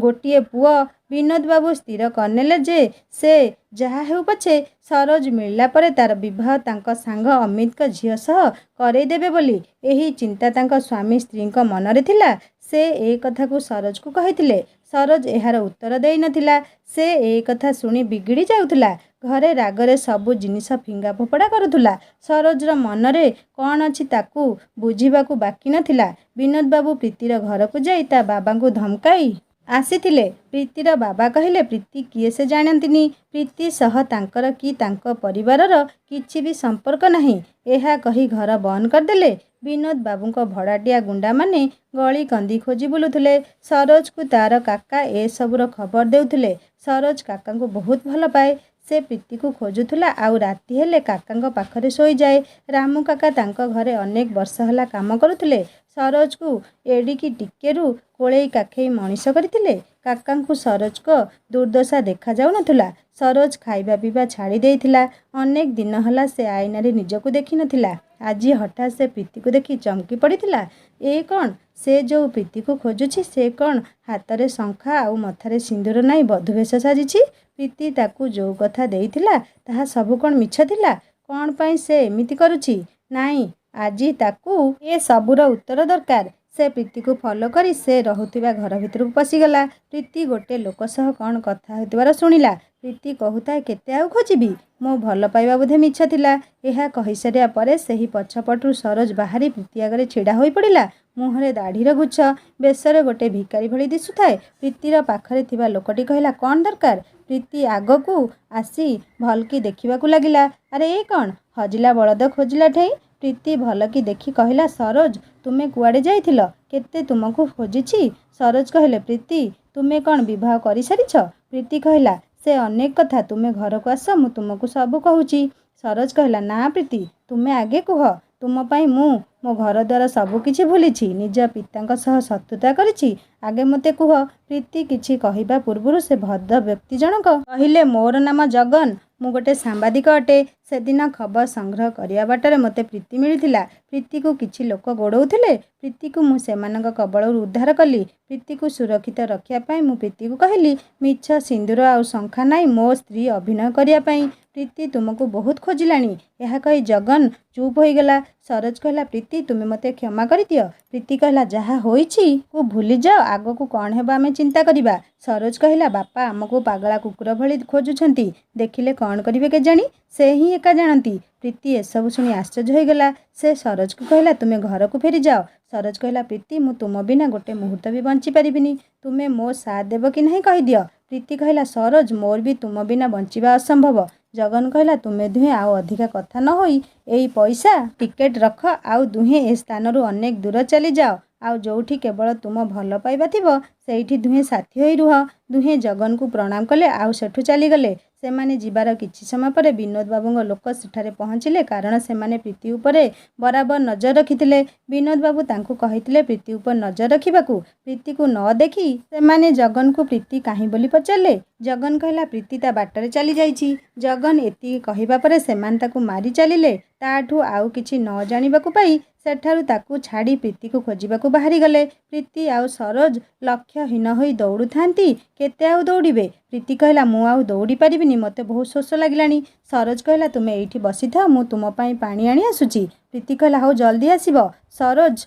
ଗୋଟିଏ ପୁଅ। ବିନୋଦ ବାବୁ ସ୍ଥିର କରିନେଲେ ଯେ ସେ ଯାହା ହେଉ ପଛେ ସରୋଜ ମିଳିଲା ପରେ ତା'ର ବିବାହ ତାଙ୍କ ସାଙ୍ଗ ଅମିତଙ୍କ ଝିଅ ସହ କରେଇ ଦେବେ ବୋଲି। ଏହି ଚିନ୍ତା ତାଙ୍କ ସ୍ୱାମୀ ସ୍ତ୍ରୀଙ୍କ ମନରେ ଥିଲା। ସେ ଏ କଥାକୁ ସରୋଜକୁ କହିଥିଲେ। ସରୋଜ ଏହାର ଉତ୍ତର ଦେଇନଥିଲା। ସେ ଏ କଥା ଶୁଣି ବିଗିଡ଼ି ଯାଉଥିଲା। ଘରେ ରାଗରେ ସବୁ ଜିନିଷ ଫିଙ୍ଗା ଫୋପଡ଼ା କରୁଥିଲା। ସରୋଜର ମନରେ କ'ଣ ଅଛି ତାକୁ ବୁଝିବାକୁ ବାକି ନଥିଲା। ବିନୋଦ ବାବୁ ପ୍ରୀତିର ଘରକୁ ଯାଇ ତା ବାବାଙ୍କୁ ଧମକାଇ ଆସିଥିଲେ। ପ୍ରୀତିର ବାବା କହିଲେ, ପ୍ରୀତି କିଏ ସେ ଜାଣନ୍ତିନି। ପ୍ରୀତି ସହ ତାଙ୍କର କି ତାଙ୍କ ପରିବାରର କିଛି ବି ସମ୍ପର୍କ ନାହିଁ। ଏହା କହି ଘର ବନ୍ଦ କରିଦେଲେ। ବିନୋଦ ବାବୁଙ୍କ ଭଡ଼ାଟିଆ ଗୁଣ୍ଡାମାନେ ଗଳି କନ୍ଦି ଖୋଜି ବୁଲୁଥିଲେ। ସରୋଜକୁ ତା'ର କାକା ଏସବୁର ଖବର ଦେଉଥିଲେ। ସରୋଜ କାକାଙ୍କୁ ବହୁତ ଭଲ ପାଏ। ସେ ପ୍ରୀତିକୁ ଖୋଜୁଥିଲା ଆଉ ରାତି ହେଲେ କାକାଙ୍କ ପାଖରେ ଶୋଇଯାଏ। ରାମୁ କାକା ତାଙ୍କ ଘରେ ଅନେକ ବର୍ଷ ହେଲା କାମ କରୁଥିଲେ। ସରୋଜକୁ ଏଡ଼ିକି ଟିକେରୁ କୋଳେଇ କାଖେଇ ମଣିଷ କରିଥିଲେ। କାକାଙ୍କୁ ସରୋଜଙ୍କ ଦୁର୍ଦ୍ଦଶା ଦେଖାଯାଉନଥିଲା। ସରୋଜ ଖାଇବା ପିଇବା ଛାଡ଼ି ଦେଇଥିଲା। ଅନେକ ଦିନ ହେଲା ସେ ଆଇନାରେ ନିଜକୁ ଦେଖିନଥିଲା। ଆଜି ହଠାତ୍ ସେ ପ୍ରୀତିକୁ ଦେଖି ଚମକି ପଡ଼ିଥିଲା। ଏ କ'ଣ? ସେ ଯୋଉ ପ୍ରୀତିକୁ ଖୋଜୁଛି ସେ କ'ଣ ହାତରେ ଶଙ୍ଖା ଆଉ ମଥାରେ ସିନ୍ଦୂର ନାଇ ବଧୂ ବେଶ ସାଜିଛି? ପ୍ରୀତି ତାକୁ ଯୋଉ କଥା ଦେଇଥିଲା ତାହା ସବୁ କ'ଣ ମିଛ ଥିଲା? କ'ଣ ପାଇଁ ସେ ଏମିତି କରୁଛି? ନାଇଁ, ଆଜି ତାକୁ ଏ ସବୁର ଉତ୍ତର ଦରକାର। से प्रीति को फॉलो करी से रहुथिबा घर भितरକୁ पशिगला। प्रीति गोटे लोक सह कौन कथा होतिबार शुणिला। प्रीति कहूଥାଏ केते आउ खोजिबी, मो भल पाइबा बोधे मिछ थिला। ଏହା କହିସାରିବା ପରେ ସେହି ପଛପଟରୁ ସରୋଜ ବାହାରି ପ୍ରୀତି ଆଗରେ ଛିଡ଼ା ହୋଇ ପଡ଼ିଲା। ମୁହଁରେ ଦାଢ଼ିର ଗୁଚ୍ଛ, ବେଶରେ ଗୋଟେ ଭିକାରୀ ଭଳି ଦିଶୁଥାଏ। ପ୍ରୀତିର ପାଖରେ ଥିବା ଲୋକଟି କହିଲା, କ'ଣ ଦରକାର? ପ୍ରୀତି ଆଗକୁ ଆସି ଭଲକି ଦେଖିବାକୁ ଲାଗିଲା। ଆରେ ଏ କ'ଣ? ହଜିଲା ବଳଦ ଖୋଜିଲା ଠେଇଁ। ପ୍ରୀତି ଭଲକି ଦେଖି କହିଲା, ସରୋଜ ତୁମେ କୁଆଡ଼େ ଯାଇଥିଲ? କେତେ ତୁମକୁ ଖୋଜିଛି। ସରୋଜ କହିଲେ, ପ୍ରୀତି ତୁମେ କ'ଣ ବିବାହ କରିସାରିଛ? ପ୍ରୀତି କହିଲା, ସେ ଅନେକ କଥା, ତୁମେ ଘରକୁ ଆସ, ମୁଁ ତୁମକୁ ସବୁ କହୁଛି। ସରୋଜ କହିଲା, ନା ପ୍ରୀତି ତୁମେ ଆଗେ କୁହ। ତୁମ ପାଇଁ ମୁଁ ମୋ ଘରଦ୍ୱାର ସବୁ କିଛି ଭୁଲିଛି, ନିଜ ପିତାଙ୍କ ସହ ଶତ୍ରୁତା କରିଛି, ଆଗେ ମୋତେ କୁହ। ପ୍ରୀତି କିଛି କହିବା ପୂର୍ବରୁ ସେ ଭଦ୍ର ବ୍ୟକ୍ତି ଜଣକ କହିଲେ, ମୋର ନାମ ଜଗନ, ମୁଁ ଗୋଟେ ସାମ୍ବାଦିକ ଅଟେ। ସେଦିନ ଖବର ସଂଗ୍ରହ କରିବା ବାଟରେ ମୋତେ ପ୍ରୀତି ମିଳିଥିଲା। ପ୍ରୀତିକୁ କିଛି ଲୋକ ଗୋଡ଼ଉଥିଲେ। ପ୍ରୀତିକୁ ମୁଁ ସେମାନଙ୍କ କବଳରୁ ଉଦ୍ଧାର କଲି। ପ୍ରୀତିକୁ ସୁରକ୍ଷିତ ରଖିବା ପାଇଁ ମୁଁ ପ୍ରୀତିକୁ କହିଲି, ମିଛ ସିନ୍ଦୁର ଆଉ ଶଙ୍ଖା ନାହିଁ ମୋ ସ୍ତ୍ରୀ ଅଭିନୟ କରିବା ପାଇଁ। ପ୍ରୀତି ତୁମକୁ ବହୁତ ଖୋଜିଲାଣି। ଏହା କହି ଜଗନ ଚୁପ୍ ହୋଇଗଲା। ସରୋଜ କହିଲା, ପ୍ରୀତି ତୁମେ ମୋତେ କ୍ଷମା କରିଦିଅ। ପ୍ରୀତି କହିଲା, ଯାହା ହୋଇଛି କୁ ଭୁଲିଯାଅ, ଆଗକୁ କ'ଣ ହେବ ଆମେ ଚିନ୍ତା କରିବା। ସରୋଜ କହିଲା, ବାପା ଆମକୁ ପାଗଳା କୁକୁର ଭଳି ଖୋଜୁଛନ୍ତି, ଦେଖିଲେ କ'ଣ କରିବେ କେଜାଣି, ସେ ହିଁ ଏକା ଜାଣନ୍ତି। ପ୍ରୀତି ଏସବୁ ଶୁଣି ଆଶ୍ଚର୍ଯ୍ୟ ହୋଇଗଲା। ସେ ସରୋଜକୁ କହିଲା, ତୁମେ ଘରକୁ ଫେରିଯାଅ। ସରୋଜ କହିଲା, ପ୍ରୀତି ମୁଁ ତୁମ ବିନା ଗୋଟେ ମୁହୂର୍ତ୍ତ ବି ବଞ୍ଚିପାରିବିନି, ତୁମେ ମୋ ସାଥ ଦେବ କି ନାହିଁ କହିଦିଅ। ପ୍ରୀତି କହିଲା, ସରୋଜ ମୋର ବି ତୁମ ବିନା ବଞ୍ଚିବା ଅସମ୍ଭବ। ଜଗନ କହିଲା, ତୁମେ ଦୁହେଁ ଆଉ ଅଧିକା କଥା ନ ହୋଇ ଏଇ ପଇସା ଟିକେଟ୍ ରଖ, ଆଉ ଦୁହେଁ ଏ ସ୍ଥାନରୁ ଅନେକ ଦୂର ଚାଲିଯାଅ, ଆଉ ଯେଉଁଠି କେବଳ ତୁମ ଭଲ ପାଇବା ଥିବ ସେଇଠି ଦୁହେଁ ସାଥୀ ହୋଇ ରୁହ। ଦୁହେଁ ଜଗନକୁ ପ୍ରଣାମ କଲେ ଆଉ ସେଠୁ ଚାଲିଗଲେ। ସେମାନେ ଯିବାର କିଛି ସମୟ ପରେ ବିନୋଦ ବାବୁଙ୍କ ଲୋକ ସେଠାରେ ପହଞ୍ଚିଲେ, କାରଣ ସେମାନେ ପ୍ରୀତି ଉପରେ ବରାବର ନଜର ରଖିଥିଲେ। ବିନୋଦ ବାବୁ ତାଙ୍କୁ କହିଥିଲେ ପ୍ରୀତି ଉପରେ ନଜର ରଖିବାକୁ। ପ୍ରୀତିକୁ ନ ଦେଖି ସେମାନେ ଜଗନକୁ ପ୍ରୀତି କାହିଁ ବୋଲି ପଚାରିଲେ। ଜଗନ କହିଲା, ପ୍ରୀତି ତା ବାଟରେ ଚାଲିଯାଇଛି। ଜଗନ ଏତିକି କହିବା ପରେ ସେମାନେ ତାକୁ ମାରି ଚାଲିଲେ। ତାଠୁ ଆଉ କିଛି ନ ଜାଣିବାକୁ ପାଇ ସେଠାରୁ ତାକୁ ଛାଡ଼ି ପ୍ରୀତିକୁ ଖୋଜିବାକୁ ବାହାରିଗଲେ। ପ୍ରୀତି ଆଉ ସରୋଜ ଲକ୍ଷ୍ୟହୀନ ହୋଇ ଦୌଡ଼ୁଥାନ୍ତି। କେତେ ଆଉ ଦୌଡ଼ିବେ? ପ୍ରୀତି କହିଲା, ମୁଁ ଆଉ ଦୌଡ଼ି ପାରିବିନି, ମୋତେ ବହୁତ ଶୋଷ ଲାଗିଲାଣି। ସରୋଜ କହିଲା, ତୁମେ ଏଇଠି ବସିଥାଅ, ମୁଁ ତୁମ ପାଇଁ ପାଣି ଆଣି ଆସୁଛି। ପ୍ରୀତି କହିଲା, ହଉ ଜଲ୍ଦି ଆସିବ। ସରୋଜ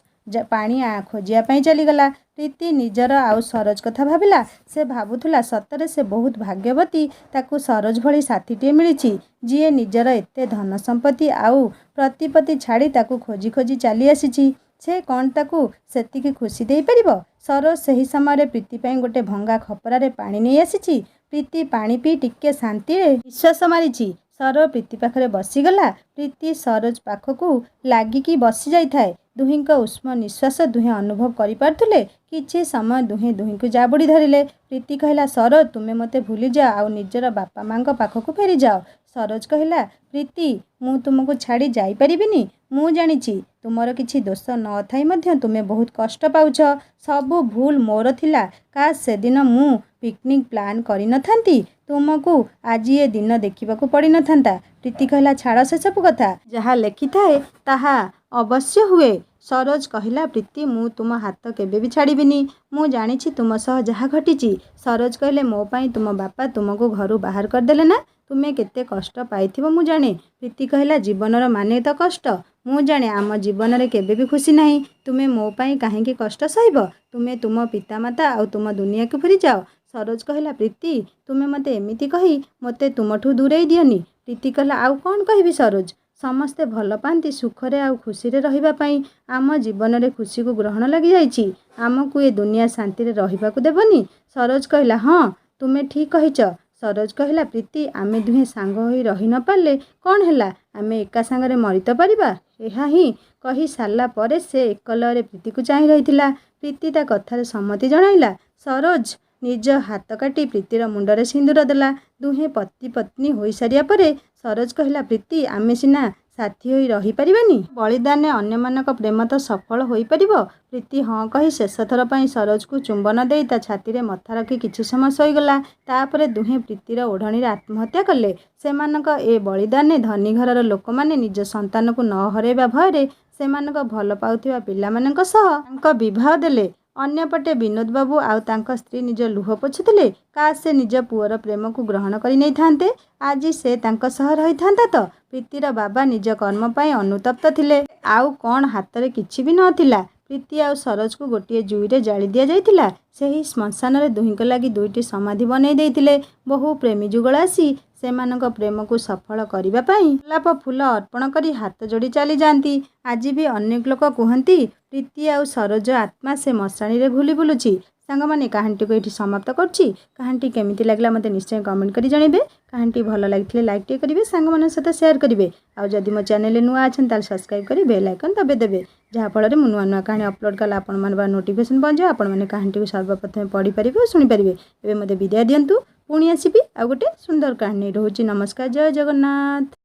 ପାଣି ଖୋଜିବା ପାଇଁ ଚାଲିଗଲା। ପ୍ରୀତି ନିଜର ଆଉ ସରୋଜ କଥା ଭାବିଲା। ସେ ଭାବୁଥିଲା ସତରେ ସେ ବହୁତ ଭାଗ୍ୟବତୀ, ତାକୁ ସରୋଜ ଭଳି ସାଥୀଟିଏ ମିଳିଛି, ଯିଏ ନିଜର ଏତେ ଧନ ସମ୍ପତ୍ତି ଆଉ ପ୍ରତିପତ୍ତି ଛାଡ଼ି ତାକୁ ଖୋଜି ଖୋଜି ଚାଲି ଆସିଛି। ସେ କ'ଣ ତାକୁ ସେତିକି ଖୁସି ଦେଇପାରିବ? ସରୋଜ ସେହି ସମୟରେ ପ୍ରୀତି ପାଇଁ ଗୋଟେ ଭଙ୍ଗା ଖପରାରେ ପାଣି ନେଇ ଆସିଛି। ପ୍ରୀତି ପାଣି ପିଇ ଟିକେ ଶାନ୍ତିରେ ନିଶ୍ୱାସ ମାରିଛି। ସରୋଜ ପ୍ରୀତି ପାଖରେ ବସିଗଲା। ପ୍ରୀତି ସରୋଜ ପାଖକୁ ଲାଗିକି ବସି ଯାଇଥାଏ। ଦୁହିଁଙ୍କ ଉଷ୍ମ ନିଶ୍ୱାସ ଦୁହେଁ ଅନୁଭବ କରିପାରୁଥିଲେ। କିଛି ସମୟ ଦୁହେଁ ଦୁହିଁଙ୍କୁ ଜାବୁଡ଼ି ଧରିଲେ। ପ୍ରୀତି କହିଲା, ସରୋଜ ତୁମେ ମୋତେ ଭୁଲିଯାଅ ଆଉ ନିଜର ବାପା ମାଙ୍କ ପାଖକୁ ଫେରିଯାଅ। ସରୋଜ କହିଲା, ପ୍ରୀତି ମୁଁ ତୁମକୁ ଛାଡ଼ି ଯାଇପାରିବିନି। ମୁଁ ଜାଣିଛି ତୁମର କିଛି ଦୋଷ ନଥାଇ ମଧ୍ୟ ତୁମେ ବହୁତ କଷ୍ଟ ପାଉଛ। ସବୁ ଭୁଲ ମୋର ଥିଲା। କାଶ ସେଦିନ ମୁଁ ପିକନିକ୍ ପ୍ଲାନ୍ କରିନଥାନ୍ତି, ତୁମକୁ ଆଜି ଏ ଦିନ ଦେଖିବାକୁ ପଡ଼ିନଥାନ୍ତା। ପ୍ରୀତି କହିଲା, ଛାଡ଼ ସେସବୁ କଥା, ଯାହା ଲେଖିଥାଏ ତାହା ଅବଶ୍ୟ ହୁଏ। ସରୋଜ କହିଲା, ପ୍ରୀତି ମୁଁ ତୁମ ହାତ କେବେ ବି ଛାଡ଼ିବିନି। ମୁଁ ଜାଣିଛି ତୁମ ସହ ଯାହା ଘଟିଛି। ସରୋଜ କହିଲେ, ମୋ ପାଇଁ ତୁମ ବାପା ତୁମକୁ ଘରୁ ବାହାର କରିଦେଲେ ନା? ତୁମେ କେତେ କଷ୍ଟ ପାଇଥିବ ମୁଁ ଜାଣେ। ପ୍ରୀତି କହିଲା, ଜୀବନର ମାନେ ତ କଷ୍ଟ। ମୁଁ ଜାଣେ ଆମ ଜୀବନରେ କେବେ ବି ଖୁସି ନାହିଁ। ତୁମେ ମୋ ପାଇଁ କାହିଁକି କଷ୍ଟ ସହିବ? ତୁମେ ତୁମ ପିତାମାତା ଆଉ ତୁମ ଦୁନିଆକୁ ଫେରିଯାଅ। ସରୋଜ କହିଲା, ପ୍ରୀତି ତୁମେ ମୋତେ ଏମିତି କହି ମୋତେ ତୁମଠୁ ଦୂରେଇ ଦିଅନି। ପ୍ରୀତି କହିଲା, ଆଉ କ'ଣ କହିବି ସରୋଜ? ସମସ୍ତେ ଭଲ ପାଆନ୍ତି ସୁଖରେ ଆଉ ଖୁସିରେ ରହିବା ପାଇଁ। ଆମ ଜୀବନରେ ଖୁସିକୁ ଗ୍ରହଣ ଲାଗିଯାଇଛି। ଆମକୁ ଏ ଦୁନିଆ ଶାନ୍ତିରେ ରହିବାକୁ ଦେବନି। ସରୋଜ କହିଲା, ହଁ ତୁମେ ଠିକ୍ କହିଛ। ସରୋଜ କହିଲା, ପ୍ରୀତି ଆମେ ଦୁହେଁ ସାଙ୍ଗ ହୋଇ ରହି ନ ପାରିଲେ କ'ଣ ହେଲା? ଆମେ ଏକା ସାଙ୍ଗରେ ମରି ତ ପାରିବା। ଏହା ହିଁ କହି ସାରିଲା ପରେ ସେ ଏକଲୟରେ ପ୍ରୀତିକୁ ଚାହିଁ ରହିଥିଲା। ପ୍ରୀତି ତା କଥାରେ ସମ୍ମତି ଜଣାଇଲା। ସରୋଜ ନିଜ ହାତ କାଟି ପ୍ରୀତିର ମୁଣ୍ଡରେ ସିନ୍ଦୁର ଦେଲା। ଦୁହେଁ ପତି ପତ୍ନୀ ହୋଇସାରିବା ପରେ ସରୋଜ କହିଲା, ପ୍ରୀତି ଆମେ ସିନା ସାଥୀ ହୋଇ ରହିପାରିବାନି, ବଳିଦାନରେ ଅନ୍ୟମାନଙ୍କ ପ୍ରେମ ତ ସଫଳ ହୋଇପାରିବ। ପ୍ରୀତି ହଁ କହି ଶେଷଥର ପାଇଁ ସରୋଜକୁ ଚୁମ୍ବନ ଦେଇ ତା ଛାତିରେ ମଥା ରଖି କିଛି ସମୟ ଶୋଇଗଲା। ତାପରେ ଦୁହେଁ ପ୍ରୀତିର ଓଢ଼ଣୀରେ ଆତ୍ମହତ୍ୟା କଲେ। ସେମାନଙ୍କ ଏ ବଳିଦାନରେ ଧନୀ ଘରର ଲୋକମାନେ ନିଜ ସନ୍ତାନକୁ ନ ହରାଇବା ଭୟରେ ସେମାନଙ୍କ ଭଲ ପାଉଥିବା ପିଲାମାନଙ୍କ ସହ ତାଙ୍କ ବିବାହ ଦେଲେ। ଅନ୍ୟପଟେ ବିନୋଦ ବାବୁ ଆଉ ତାଙ୍କ ସ୍ତ୍ରୀ ନିଜ ଲୁହ ପୋଛୁଥିଲେ। କାଶ ସେ ନିଜ ପୁଅର ପ୍ରେମକୁ ଗ୍ରହଣ କରି ନେଇଥାନ୍ତେ, ଆଜି ସେ ତାଙ୍କ ସହ ରହିଥାନ୍ତା ତ। ପ୍ରୀତିର ବାବା ନିଜ କର୍ମ ପାଇଁ ଅନୁତପ୍ତ ଥିଲେ। ଆଉ କ'ଣ ହାତରେ କିଛି ବି ନଥିଲା। प्रीति आ सरोज को गोटे जुईरे जाली दि जाइथिला। ସେହି ଶ୍ମଶାନରେ ଦୁହିଁଙ୍କ ଲାଗି ଦୁଇଟି ସମାଧି ବନେଇ ଦେଇଥିଲେ। ବହୁ ପ୍ରେମୀ ଯୁଗଳ ଆସି ସେମାନଙ୍କ ପ୍ରେମକୁ ସଫଳ କରିବା ପାଇଁ ଗୋଲାପ ଫୁଲ ଅର୍ପଣ କରି ହାତ ଯୋଡ଼ି ଚାଲି ଯାଆନ୍ତି। ଆଜି ବି ଅନେକ ଲୋକ କୁହନ୍ତି ପ୍ରୀତି ଆଉ ସରୋଜ ଆତ୍ମା ସେ ମଶାଣିରେ ଘୁଲି ବୁଲୁଛି। ସାଙ୍ଗମାନେ କାହାଣୀଟିକୁ ଏଇଠି ସମାପ୍ତ କରୁଛି। କାହାଣୀଟି କେମିତି ଲାଗିଲା ମୋତେ ନିଶ୍ଚୟ କମେଣ୍ଟ କରି ଜଣାଇବେ। କାହାଣୀଟି ଭଲ ଲାଗିଥିଲେ ଲାଇକ୍ ଟିକେ କରିବେ, ସାଙ୍ଗମାନଙ୍କ ସହିତ ସେୟାର କରିବେ। ଆଉ ଯଦି ମୋ ଚ୍ୟାନେଲରେ ନୂଆ ଅଛନ୍ତି ତାହେଲେ ସବସ୍କ୍ରାଇବ୍ କରି ବେଲ୍ ଆଇକନ୍ ଦବାଇଦେବେ, ଯାହାଫଳରେ ମୁଁ ନୂଆ ନୂଆ କାହାଣୀ ଅପଲୋଡ଼ କଲେ ଆପଣମାନଙ୍କ ନୋଟିଫିକେସନ୍ ପହଞ୍ଚିବ। ଆପଣମାନେ କାହାଣୀଟିକୁ ସର୍ବପ୍ରଥମେ ପଢ଼ିପାରିବେ ଓ ଶୁଣିପାରିବେ। ଏବେ ମୋତେ ବିଦାୟ ଦିଅନ୍ତୁ, ପୁଣି ଆସିବି ଆଉ ଗୋଟେ ସୁନ୍ଦର କାହାଣୀ। ରହୁଛି ନମସ୍କାର, ଜୟ ଜଗନ୍ନାଥ।